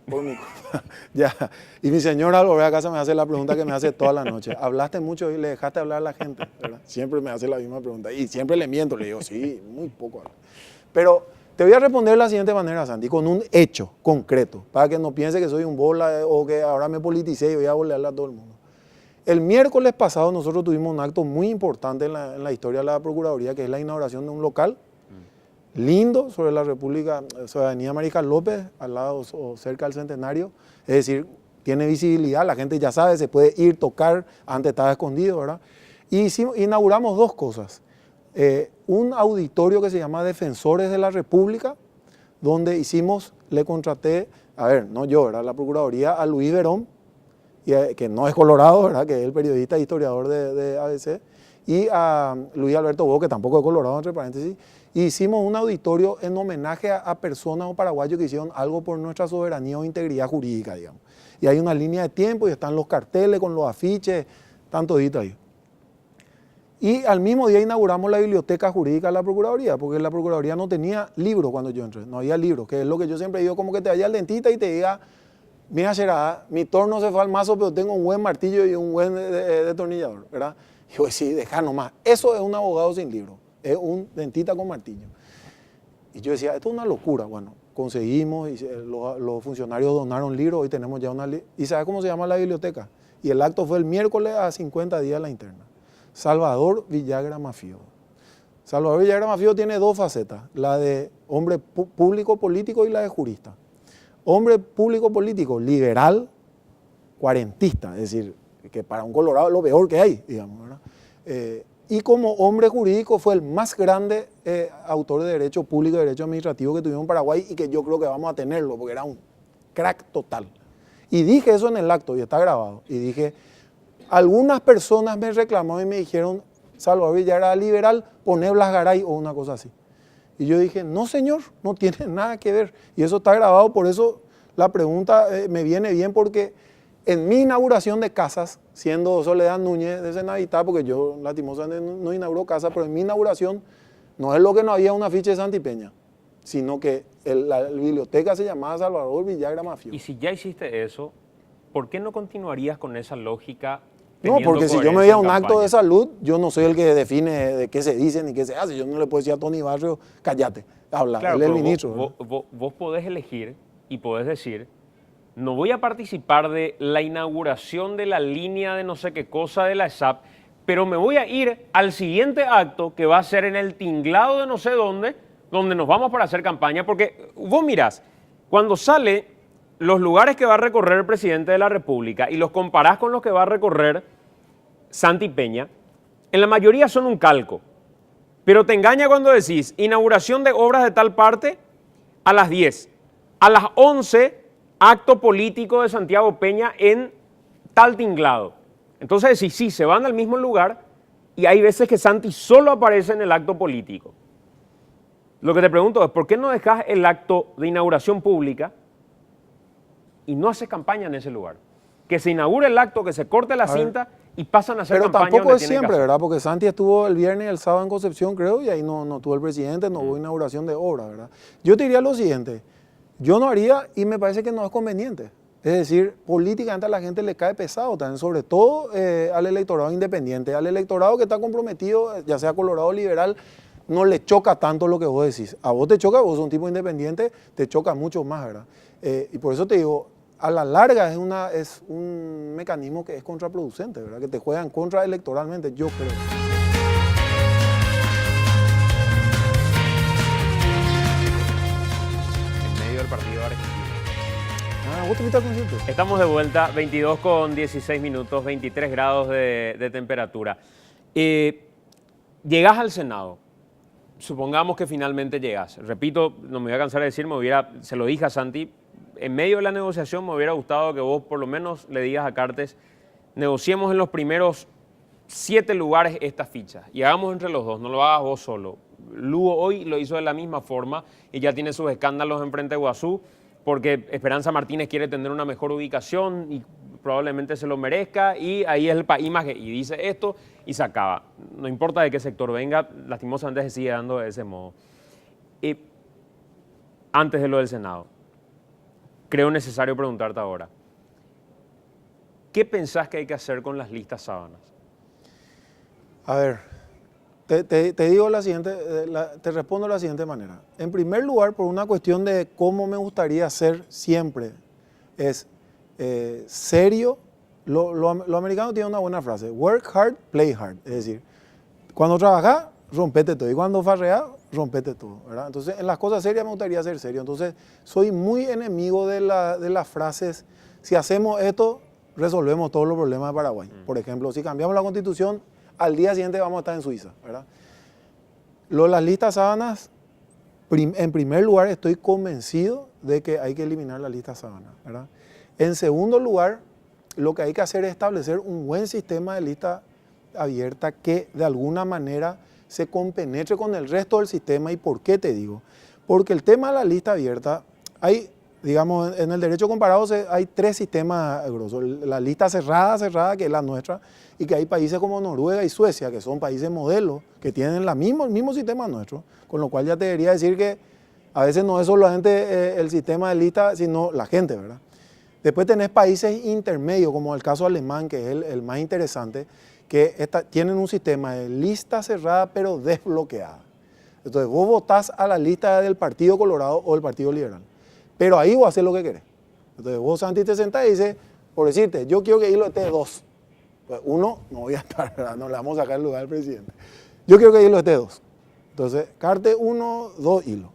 Ya. Y mi señora al volver a casa me hace la pregunta que me hace toda la noche. Hablaste mucho y le dejaste hablar a la gente, ¿verdad? Siempre me hace la misma pregunta. Y siempre le miento, le digo, sí, muy poco. Pero te voy a responder de la siguiente manera, Santi, con un hecho concreto, para que no piense que soy un bola o que ahora me politicé y voy a volarle a todo el mundo. El miércoles pasado nosotros tuvimos un acto muy importante en la historia de la Procuraduría, que es la inauguración de un local lindo sobre la República, sobre la Avenida Mariscal López, al lado o cerca del Centenario. Es decir, tiene visibilidad, la gente ya sabe, se puede ir, tocar, antes estaba escondido, ¿verdad? Y inauguramos dos cosas. Un auditorio que se llama Defensores de la República, donde le contraté, no yo, ¿verdad? La Procuraduría, a Luis Verón, que no es colorado, ¿verdad? Que es el periodista e historiador de ABC, y a Luis Alberto Bo, que tampoco es colorado, entre paréntesis. Y hicimos un auditorio en homenaje a personas o paraguayos que hicieron algo por nuestra soberanía o integridad jurídica, digamos. Y hay una línea de tiempo y están los carteles con los afiches, tanto dito ahí. Y al mismo día inauguramos la biblioteca jurídica de la Procuraduría, porque la Procuraduría no tenía libros cuando yo entré, no había libros, que es lo que yo siempre digo, como que te vaya al dentista y te diga, mira, Gerard, mi torno se fue al mazo, pero tengo un buen martillo y un buen destornillador, ¿verdad? Y yo, sí, deja nomás. Eso es un abogado sin libro, es un dentista con martillo. Y yo decía, esto es una locura. Bueno, conseguimos, y los funcionarios donaron libros, hoy tenemos ya una... ¿Y sabes cómo se llama la biblioteca? Y el acto fue el miércoles a 50 días de la interna. Salvador Villagra Mafio. Salvador Villagra Mafio tiene dos facetas, la de hombre público político y la de jurista. Hombre público político, liberal, cuarentista, es decir, que para un colorado es lo peor que hay, digamos, ¿verdad? Y como hombre jurídico fue el más grande autor de derecho público y derecho administrativo que tuvimos en Paraguay y que yo creo que vamos a tenerlo, porque era un crack total. Y dije eso en el acto, y está grabado, y dije, algunas personas me reclamaron y me dijeron, Salvador Villagra liberal, poné Blas Garay o una cosa así. Y yo dije, no señor, no tiene nada que ver. Y eso está grabado, por eso la pregunta me viene bien, porque en mi inauguración de casas, siendo Soledad Núñez de Senadita, porque yo lastimosamente no inauguro casas, pero en mi inauguración no es lo que no había un afiche de Santipeña, sino que la biblioteca se llamaba Salvador Villagra Mafio. Y si ya hiciste eso, ¿por qué no continuarías con esa lógica? No, porque si yo me voy a un acto de salud, yo no soy el que define de qué se dice ni qué se hace. Yo no le puedo decir a Tony Barrio, cállate, habla, claro, él es el ministro. Vos podés elegir y podés decir, no voy a participar de la inauguración de la línea de no sé qué cosa de la ESAP, pero me voy a ir al siguiente acto que va a ser en el tinglado de no sé dónde, donde nos vamos para hacer campaña, porque vos mirás, cuando sale los lugares que va a recorrer el presidente de la República y los comparás con los que va a recorrer Santipeña, en la mayoría son un calco. Pero te engaña cuando decís inauguración de obras de tal parte a las 10. A las 11, acto político de Santiago Peña en tal tinglado. Entonces decís, sí, se van al mismo lugar y hay veces que Santi solo aparece en el acto político. Lo que te pregunto es, ¿por qué no dejas el acto de inauguración pública y no haces campaña en ese lugar? Que se inaugure el acto, que se corte la cinta y pasan a hacer Pero campaña tampoco donde es tienen que siempre, hacer. ¿verdad? Porque Santi estuvo el viernes y el sábado en Concepción, creo, y ahí no tuvo el presidente, no hubo inauguración de obra, ¿verdad? Yo te diría lo siguiente, yo no haría y me parece que no es conveniente. Es decir, políticamente a la gente le cae pesado también, sobre todo al electorado independiente, al electorado que está comprometido, ya sea colorado o liberal, no le choca tanto lo que vos decís. A vos te choca, vos sos un tipo independiente, te choca mucho más, ¿verdad? Y por eso te digo, a la larga es un mecanismo que es contraproducente, ¿verdad? Que te juegan contra electoralmente, yo creo. En medio del partido de Argentina. Ah, ¿vos te fuiste al concierto? Estamos de vuelta, 22 con 16 minutos, 23 grados de temperatura. Llegás al Senado, supongamos que finalmente llegas. Repito, no me voy a cansar de decir, se lo dije a Santi, en medio de la negociación me hubiera gustado que vos por lo menos le digas a Cartes, negociemos en los primeros 7 lugares estas fichas y hagamos entre los dos, no lo hagas vos solo. Lugo hoy lo hizo de la misma forma y ya tiene sus escándalos en frente de Guazú, porque Esperanza Martínez quiere tener una mejor ubicación y probablemente se lo merezca, y ahí es el país más que, y dice esto y se acaba. No importa de qué sector venga, lastimosamente se sigue dando de ese modo. Antes de lo del Senado, creo necesario preguntarte ahora, ¿qué pensás que hay que hacer con las listas sábanas? A ver, te digo la siguiente, te respondo de la siguiente manera. En primer lugar, por una cuestión de cómo me gustaría ser siempre, es serio. Los americanos tienen una buena frase, work hard, play hard. Es decir, cuando trabajás, rompete todo. Y cuando farreás, rompete todo, ¿verdad? Entonces, en las cosas serias me gustaría ser serio. Entonces, soy muy enemigo de las frases, si hacemos esto, resolvemos todos los problemas de Paraguay. Por ejemplo, si cambiamos la Constitución, al día siguiente vamos a estar en Suiza, ¿verdad? Las listas sábanas, en primer lugar, estoy convencido de que hay que eliminar la lista sábanas, ¿verdad? En segundo lugar, lo que hay que hacer es establecer un buen sistema de lista abierta que de alguna manera se compenetre con el resto del sistema. ¿Y por qué te digo? Porque el tema de la lista abierta, hay, digamos, en el derecho comparado hay 3 sistemas grosos. La lista cerrada, que es la nuestra, y que hay países como Noruega y Suecia, que son países modelos, que tienen el mismo sistema nuestro, con lo cual ya te debería decir que a veces no es solamente el sistema de lista, sino la gente, ¿verdad? Después tenés países intermedios, como el caso alemán, que es el más interesante, que tienen un sistema de lista cerrada pero desbloqueada. Entonces vos votás a la lista del Partido Colorado o del Partido Liberal, pero ahí vos haces lo que querés. Entonces vos, Santi, te sentás y dices, por decirte, yo quiero que Hilo esté 2. Pues 1 no voy a estar, ¿verdad? No le vamos a sacar el lugar al presidente. Yo quiero que Hilo esté 2. Entonces, Cartes 1, 2 Hilo.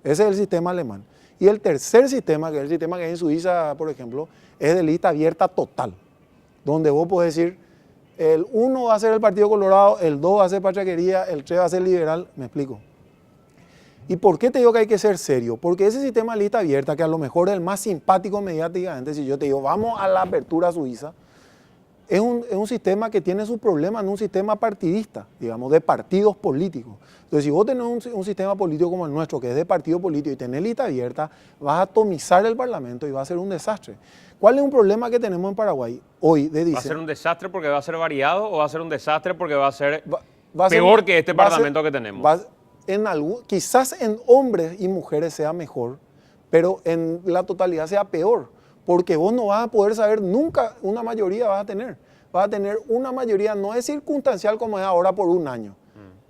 Ese es el sistema alemán. Y el tercer sistema, que es el sistema que hay en Suiza, por ejemplo, es de lista abierta total, donde vos podés decir, el 1 va a ser el Partido Colorado, el 2 va a ser Pachaquería, el 3 va a ser Liberal. ¿Me explico? ¿Y por qué te digo que hay que ser serio? Porque ese sistema de lista abierta, que a lo mejor es el más simpático mediáticamente, si yo te digo, vamos a la apertura suiza, es un sistema que tiene sus problemas en un sistema partidista, digamos, de partidos políticos. Entonces, si vos tenés un sistema político como el nuestro, que es de partido político, y tenés lista abierta, vas a atomizar el Parlamento y va a ser un desastre. ¿Cuál es un problema que tenemos en Paraguay hoy? ¿Va a ser un desastre porque va a ser variado o va a ser un desastre porque va a ser va a ser, peor que este Parlamento que tenemos? Quizás en hombres y mujeres sea mejor, pero en la totalidad sea peor. Porque vos no vas a poder saber nunca una mayoría vas a tener. Vas a tener una mayoría, no es circunstancial como es ahora por un año.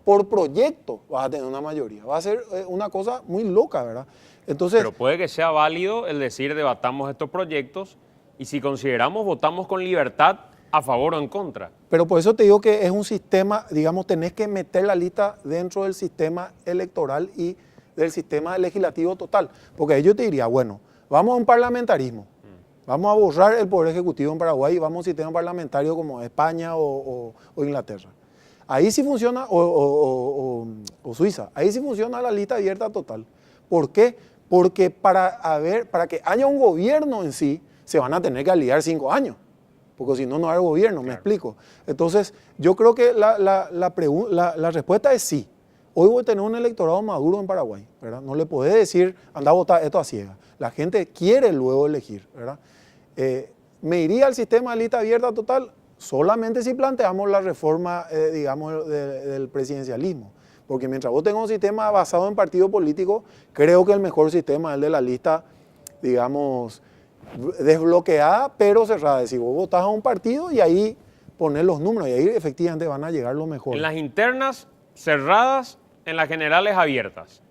Por proyecto vas a tener una mayoría. Va a ser una cosa muy loca, ¿verdad? Entonces, pero puede que sea válido el decir debatamos estos proyectos y si consideramos votamos con libertad a favor o en contra. Pero por eso te digo que es un sistema, digamos, tenés que meter la lista dentro del sistema electoral y del sistema legislativo total. Porque yo te diría, bueno, vamos a un parlamentarismo. Vamos a borrar el Poder Ejecutivo en Paraguay y vamos a un sistema parlamentario como España o Inglaterra. Ahí sí funciona, o Suiza, ahí sí funciona la lista abierta total. ¿Por qué? Porque para que haya un gobierno en sí, se van a tener que aliar 5 años. Porque si no, no hay gobierno, claro. Me explico. Entonces, yo creo que la respuesta es sí. Hoy voy a tener un electorado maduro en Paraguay, ¿verdad? No le podés decir, anda a votar esto a ciegas. La gente quiere luego elegir, ¿verdad? ¿Me iría al sistema de lista abierta total? solamente si planteamos la reforma, digamos, del presidencialismo. Porque mientras vos tengas un sistema basado en partido político, creo que el mejor sistema es el de la lista, digamos, desbloqueada, pero cerrada. Es decir, vos votás a un partido y ahí poner los números y ahí efectivamente van a llegar los mejores. En las internas cerradas, en las generales abiertas.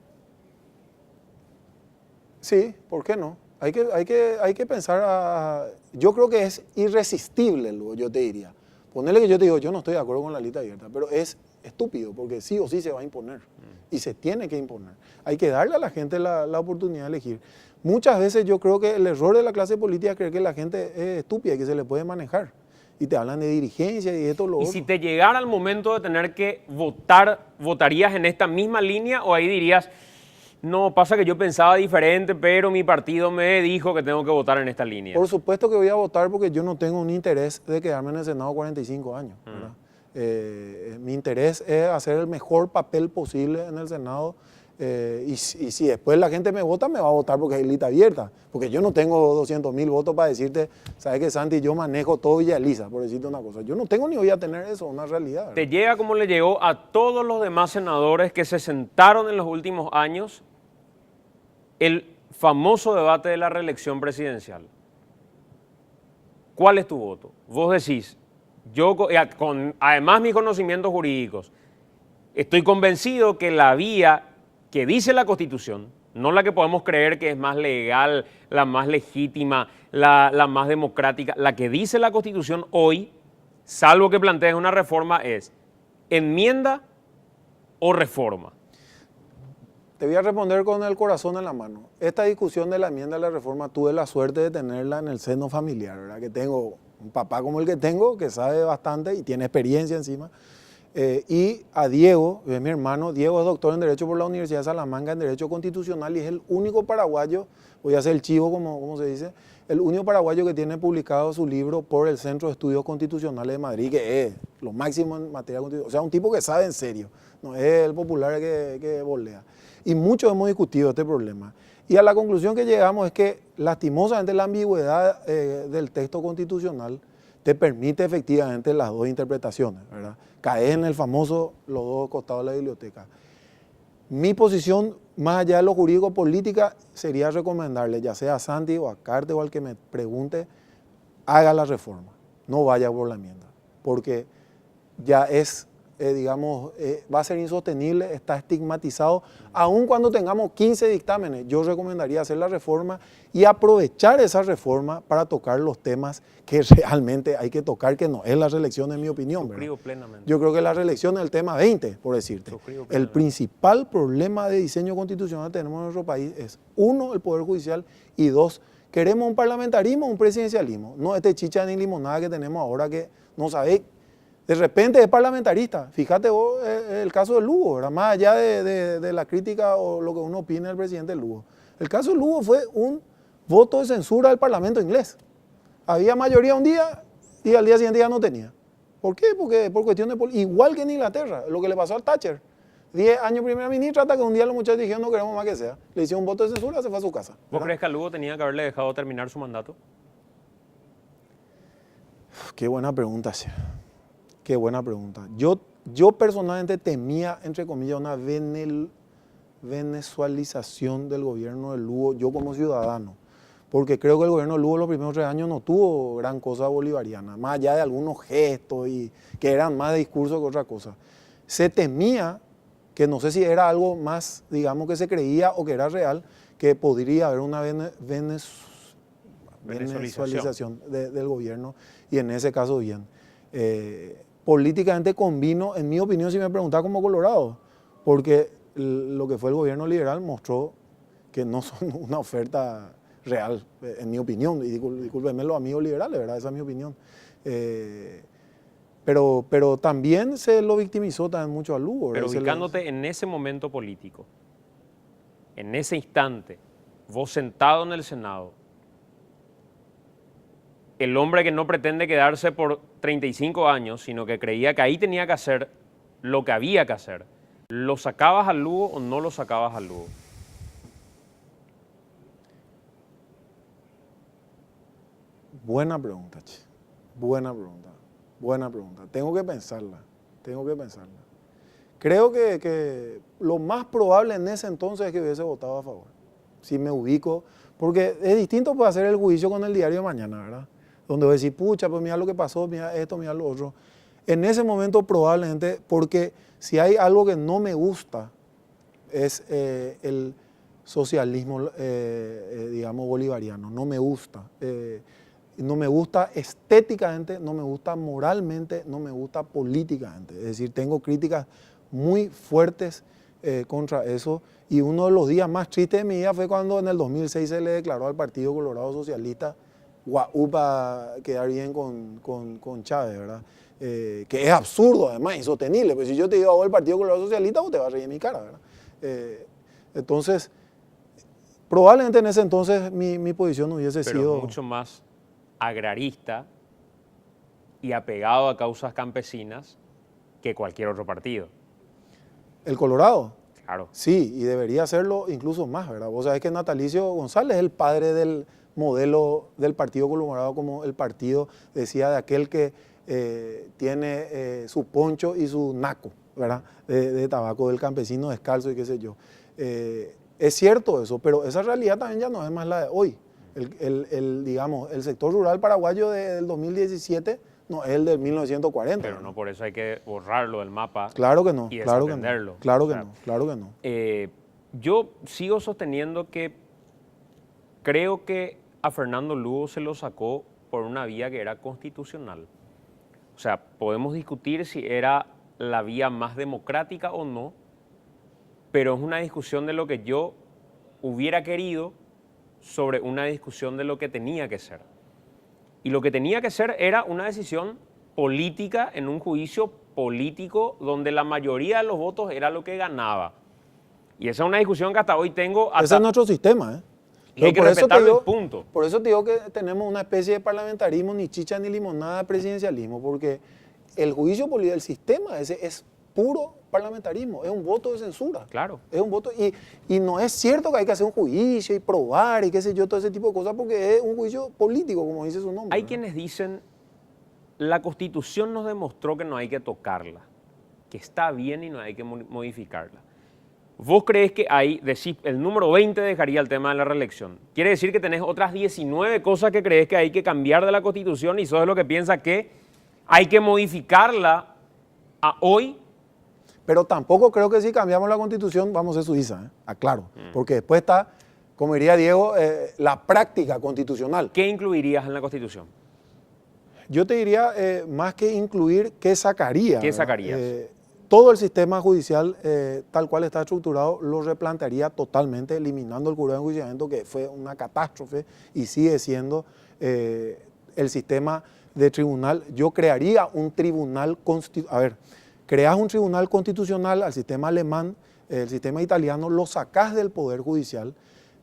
Sí, ¿por qué no? Hay que pensar, yo creo que es irresistible, luego yo te diría. Ponerle que yo te digo, yo no estoy de acuerdo con la lista abierta, pero es estúpido porque sí o sí se va a imponer y se tiene que imponer. Hay que darle a la gente la oportunidad de elegir. Muchas veces yo creo que el error de la clase política es creer que la gente es estúpida y que se le puede manejar. Y te hablan de dirigencia y esto, lo otro. Y si te llegara el momento de tener que votar, ¿votarías en esta misma línea o ahí dirías, no, pasa que yo pensaba diferente, pero mi partido me dijo que tengo que votar en esta línea? Por supuesto que voy a votar porque yo no tengo un interés de quedarme en el Senado 45 años. ¿Verdad? Mi interés es hacer el mejor papel posible en el Senado. Y si después la gente me vota, me va a votar porque es lista abierta. Porque yo no tengo 200.000 votos para decirte, ¿sabes qué, Santi? Yo manejo todo Villa Elisa, por decirte una cosa. Yo no tengo ni voy a tener eso, una realidad. ¿Verdad? ¿Te llega como le llegó a todos los demás senadores que se sentaron en los últimos años el famoso debate de la reelección presidencial? ¿Cuál es tu voto? Vos decís, yo con además mis conocimientos jurídicos, estoy convencido que la vía que dice la Constitución, no la que podemos creer que es más legal, la más legítima, la más democrática, la que dice la Constitución hoy, salvo que plantees una reforma, es enmienda o reforma. Te voy a responder con el corazón en la mano. Esta discusión de la enmienda a la reforma tuve la suerte de tenerla en el seno familiar, ¿verdad? Que tengo un papá como el que tengo, que sabe bastante y tiene experiencia encima. Y a Diego, mi hermano, Diego es doctor en Derecho por la Universidad de Salamanca en Derecho Constitucional y es el único paraguayo, voy a hacer el chivo como se dice, el único paraguayo que tiene publicado su libro por el Centro de Estudios Constitucionales de Madrid, que es lo máximo en materia constitucional. O sea, un tipo que sabe en serio, no es el popular que volea. Y muchos hemos discutido este problema. Y a la conclusión que llegamos es que lastimosamente la ambigüedad del texto constitucional te permite efectivamente las dos interpretaciones, ¿verdad? Caes en el famoso los dos costados de la biblioteca. Mi posición, más allá de lo jurídico política, sería recomendarle, ya sea a Santi o a Carte o al que me pregunte, haga la reforma, no vaya por la enmienda, porque ya es, va a ser insostenible, está estigmatizado. Aun cuando tengamos 15 dictámenes, yo recomendaría hacer la reforma y aprovechar esa reforma para tocar los temas que realmente hay que tocar, que no es la reelección, en mi opinión. Suscribo plenamente. Yo creo que la reelección es el tema 20, por decirte. El principal problema de diseño constitucional que tenemos en nuestro país es, uno, el Poder Judicial, y dos, queremos un parlamentarismo o un presidencialismo. No este chicha ni limonada que tenemos ahora que no sabéis. De repente es parlamentarista. Fíjate vos el caso de Lugo, ¿verdad? Más allá de la crítica o lo que uno opina del presidente Lugo. El caso de Lugo fue un voto de censura del Parlamento inglés. Había mayoría un día y al día siguiente ya no tenía. ¿Por qué? Porque por cuestión de política. Igual que en Inglaterra, lo que le pasó al Thatcher. 10 años primera ministra hasta que un día los muchachos dijeron no queremos más que sea. Le hicieron un voto de censura, se fue a su casa. ¿Vos crees que a Lugo tenía que haberle dejado terminar su mandato? Qué buena pregunta, sí. Qué buena pregunta. Yo personalmente temía, entre comillas, una venezualización del gobierno de Lugo, yo como ciudadano, porque creo que el gobierno de Lugo los primeros 3 años no tuvo gran cosa bolivariana, más allá de algunos gestos y que eran más de discurso que otra cosa. Se temía que no sé si era algo más, digamos, que se creía o que era real, que podría haber una venezualización del gobierno y en ese caso bien. Políticamente convino, en mi opinión, si me preguntás como Colorado, porque lo que fue el gobierno liberal mostró que no son una oferta real, en mi opinión, y discúlpenme los amigos liberales, ¿verdad? Esa es mi opinión. Pero también se lo victimizó también mucho a Lugo. Pero ubicándote en ese momento político, en ese instante, vos sentado en el Senado, el hombre que no pretende quedarse por 35 años, sino que creía que ahí tenía que hacer lo que había que hacer, ¿lo sacabas al Lugo o no lo sacabas al Lugo? Buena pregunta, che. Buena pregunta. Buena pregunta. Tengo que pensarla. Creo que lo más probable en ese entonces es que hubiese votado a favor. Si me ubico, porque es distinto pues hacer el juicio con el diario de mañana, ¿verdad? Donde voy a decir, pucha, pues mira lo que pasó, mira esto, mira lo otro. En ese momento probablemente, porque si hay algo que no me gusta, es el socialismo, digamos, bolivariano. No me gusta. No me gusta estéticamente, no me gusta moralmente, no me gusta políticamente. Es decir, tengo críticas muy fuertes contra eso. Y uno de los días más tristes de mi vida fue cuando en el 2006 se le declaró al Partido Colorado Socialista guau para quedar bien con Chávez, ¿verdad? Que es absurdo, además, insostenible. Pues si yo te digo, oh, el Partido Colorado Socialista, vos te vas a reír en mi cara, ¿verdad? Entonces, probablemente en ese entonces mi posición hubiese sido mucho más agrarista y apegado a causas campesinas que cualquier otro partido. ¿El Colorado? Claro. Sí, y debería hacerlo incluso más, ¿verdad? Vos sabés que Natalicio González es el padre del modelo del Partido Colorado, como el partido, decía, de aquel que tiene su poncho y su naco, ¿verdad? De tabaco, del campesino descalzo y qué sé yo. Es cierto eso, pero esa realidad también ya no es más la de hoy. Digamos, el sector rural paraguayo del 2017 no es el del 1940. Pero no por eso hay que borrarlo del mapa. Claro que no, y claro que desatenderlo. no, claro que no, claro que no. Yo sigo sosteniendo que creo que a Fernando Lugo se lo sacó por una vía que era constitucional. O sea, podemos discutir si era la vía más democrática o no, pero es una discusión de lo que yo hubiera querido sobre una discusión de lo que tenía que ser. Y lo que tenía que ser era una decisión política en un juicio político donde la mayoría de los votos era lo que ganaba. Y esa es una discusión que hasta hoy tengo. Ese es nuestro sistema, ¿eh? Y hay que respetarlo, punto. Por eso te digo que tenemos una especie de parlamentarismo, ni chicha ni limonada de presidencialismo, porque el juicio político, el sistema ese es puro parlamentarismo, es un voto de censura. Claro. Es un voto, y no es cierto que hay que hacer un juicio y probar y qué sé yo, todo ese tipo de cosas, porque es un juicio político, como dice su nombre. Hay ¿no? quienes dicen, la Constitución nos demostró que no hay que tocarla, que está bien y no hay que modificarla. ¿Vos crees que ahí, decís, el número 20 dejaría el tema de la reelección? Quiere decir que tenés otras 19 cosas que crees que hay que cambiar de la Constitución y sos de lo que piensa que hay que modificarla a hoy. Pero tampoco creo que si cambiamos la Constitución vamos a ser Suiza, aclaro. Porque después está, como diría Diego, la práctica constitucional. ¿Qué incluirías en la Constitución? Yo te diría, más que incluir, ¿qué sacaría? ¿Qué sacarías? Todo el sistema judicial, tal cual está estructurado, lo replantearía totalmente, eliminando el jurado de enjuiciamiento, que fue una catástrofe y sigue siendo el sistema de tribunal. Yo crearía un tribunal constitucional. A ver, creas un tribunal constitucional al sistema alemán, el sistema italiano, lo sacás del poder judicial,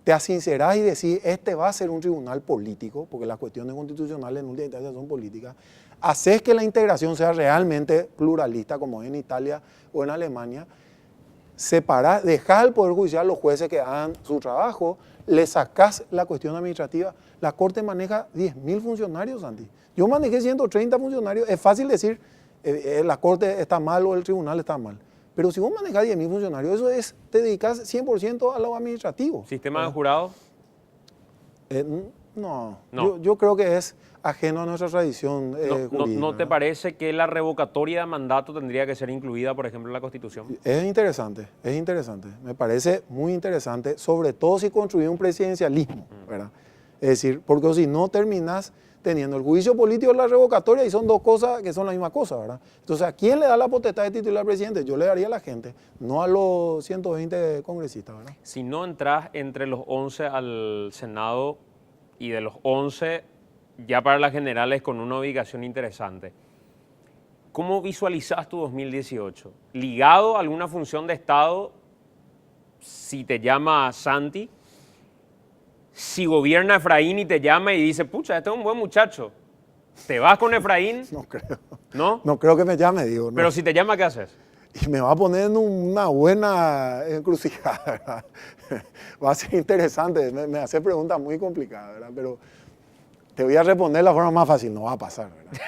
te asincerás y decís, este va a ser un tribunal político, porque las cuestiones constitucionales en última instancia son políticas. Haces que la integración sea realmente pluralista, como es en Italia o en Alemania. Separás, dejás al Poder Judicial los jueces que hagan su trabajo, le sacás la cuestión administrativa. La Corte maneja 10.000 funcionarios, Santi. Yo manejé 130 funcionarios. Es fácil decir, la Corte está mal o el tribunal está mal. Pero si vos manejás 10.000 funcionarios, eso es, te dedicas 100% a lo administrativo. ¿Sistema de jurado? No. Yo creo que es ajeno a nuestra tradición jurídica. ¿No te parece que la revocatoria de mandato tendría que ser incluida, por ejemplo, en la Constitución? Es interesante. Me parece muy interesante, sobre todo si construye un presidencialismo, ¿verdad? Es decir, porque si no terminas teniendo el juicio político y la revocatoria, y son dos cosas que son la misma cosa, ¿verdad? Entonces, ¿a quién le da la potestad de titular presidente? Yo le daría a la gente, no a los 120 congresistas, ¿verdad? Si no entras entre los 11 al Senado y de los 11 ya para las generales con una ubicación interesante, ¿cómo visualizas tu 2018? ¿Ligado a alguna función de Estado si te llama Santi? Si gobierna Efraín y te llama y dice, pucha, este es un buen muchacho, ¿te vas con Efraín? No creo. ¿No? No creo que me llame, digo. No. Pero si te llama, ¿qué haces? Y me va a poner en una buena encrucijada, ¿verdad? Va a ser interesante, me hace preguntas muy complicadas, ¿verdad? Pero te voy a responder de la forma más fácil, no va a pasar, ¿verdad?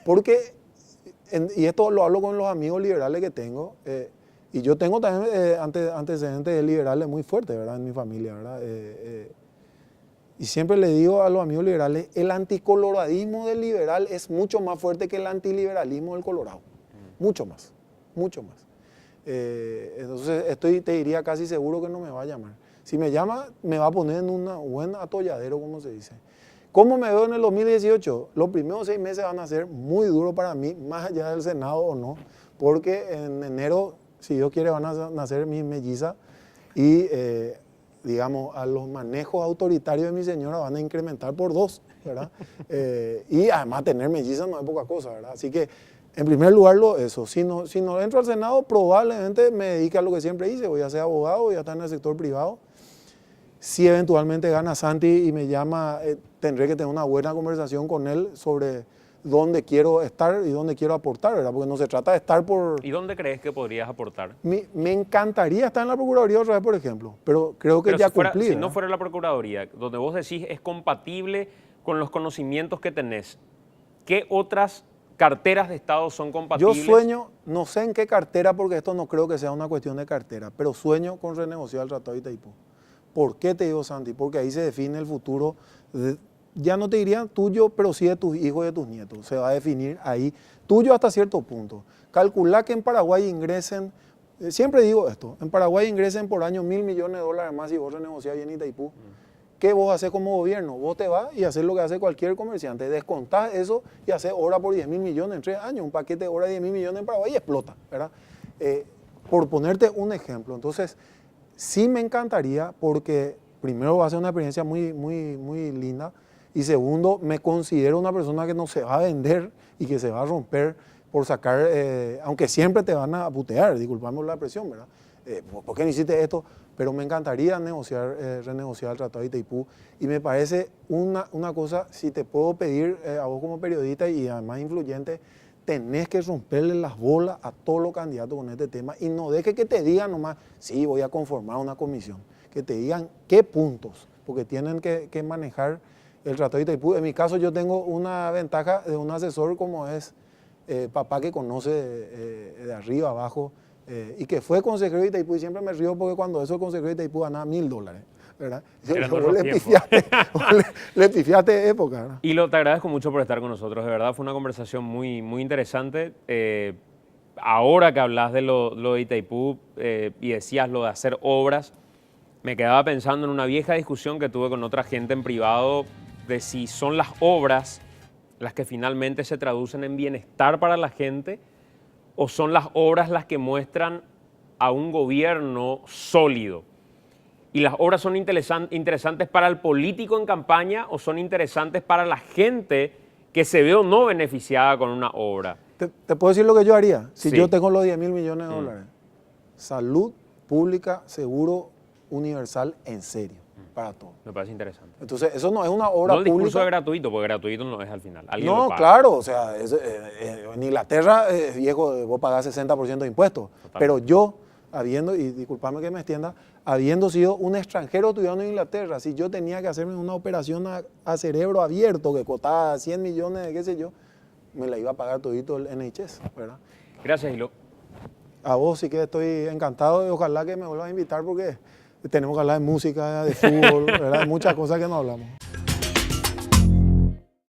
Porque y esto lo hablo con los amigos liberales que tengo, y yo tengo también antecedentes liberales muy fuertes, ¿verdad? En mi familia, ¿verdad? Y siempre le digo a los amigos liberales, el anticoloradismo del liberal es mucho más fuerte que el antiliberalismo del colorado. Mucho más, mucho más. Entonces te diría casi seguro que no me va a llamar. Si me llama, me va a poner en un buen atolladero, como se dice. ¿Cómo me veo en el 2018? Los primeros 6 meses van a ser muy duros para mí, más allá del Senado o no, porque en enero, si Dios quiere, van a nacer mis mellizas y, digamos, a los manejos autoritarios de mi señora van a incrementar por 2, ¿verdad? Y además tener mellizas no es poca cosa, ¿verdad? Así que, en primer lugar, eso. Si no entro al Senado, probablemente me dedique a lo que siempre hice. Voy a ser abogado, voy a estar en el sector privado. Si eventualmente gana Santi y me llama, tendré que tener una buena conversación con él sobre dónde quiero estar y dónde quiero aportar, ¿verdad? Porque no se trata de estar por... ¿Y dónde crees que podrías aportar? Me encantaría estar en la Procuraduría otra vez, por ejemplo, pero creo que ya cumplí. Si no fuera la Procuraduría, donde vos decís es compatible con los conocimientos que tenés, ¿qué otras carteras de Estado son compatibles? Yo sueño, no sé en qué cartera, porque esto no creo que sea una cuestión de cartera, pero sueño con renegociar el Tratado de Itaipú. ¿Por qué te digo, Santi? Porque ahí se define el futuro, ya no te diría tuyo, pero sí de tus hijos y de tus nietos. Se va a definir ahí, tuyo hasta cierto punto. Calcula que en Paraguay ingresen, siempre digo esto, en Paraguay ingresen por año $1.000 millones más si vos renegociás bien Itaipú. ¿Qué vos haces como gobierno? Vos te vas y haces lo que hace cualquier comerciante, descontás eso y haces obra por 10.000 millones en 3 años. Un paquete de obra de 10.000 millones en Paraguay y explota, ¿verdad? Por ponerte un ejemplo. Entonces, sí me encantaría porque primero va a ser una experiencia muy linda y segundo, me considero una persona que no se va a vender y que se va a romper por sacar, aunque siempre te van a putear, disculpame la expresión, ¿verdad? ¿Por qué no hiciste esto? Pero me encantaría renegociar el Tratado de Itaipú y me parece una cosa, si te puedo pedir a vos como periodista y además influyente, tenés que romperle las bolas a todos los candidatos con este tema y no dejes que te digan nomás, sí, voy a conformar una comisión, que te digan qué puntos, porque tienen que manejar el Tratado de Itaipú. En mi caso yo tengo una ventaja de un asesor como es papá, que conoce de arriba abajo y que fue consejero de Itaipú, y siempre me río porque cuando eso consejero de Itaipú ganaba $1.000, ¿verdad? Le pifiaste época, ¿verdad? Y te agradezco mucho por estar con nosotros, de verdad fue una conversación muy interesante. Ahora que hablas de lo de Itaipú y decías lo de hacer obras, me quedaba pensando en una vieja discusión que tuve con otra gente en privado de si son las obras las que finalmente se traducen en bienestar para la gente o son las obras las que muestran a un gobierno sólido. ¿Y las obras son interesantes para el político en campaña o son interesantes para la gente que se ve o no beneficiada con una obra? ¿Te puedo decir lo que yo haría? Si Sí. yo tengo los $10.000 millones de dólares. Salud pública, seguro, universal, en serio, para todos. Me parece interesante. Entonces, eso no es una obra No el discurso pública. es gratuito, porque gratuito no es al final. Alguien lo No, paga. claro, o sea, en Inglaterra, viejo, vos pagás 60% de impuestos. Totalmente. Pero yo, y disculpame que me extienda, habiendo sido un extranjero estudiando en Inglaterra, si yo tenía que hacerme una operación a cerebro abierto que costaba 100 millones, qué sé yo, me la iba a pagar todito el NHS, ¿verdad? Gracias, Hilo. A vos sí que estoy encantado y ojalá que me vuelvas a invitar porque tenemos que hablar de música, de fútbol, ¿verdad? Muchas cosas que no hablamos.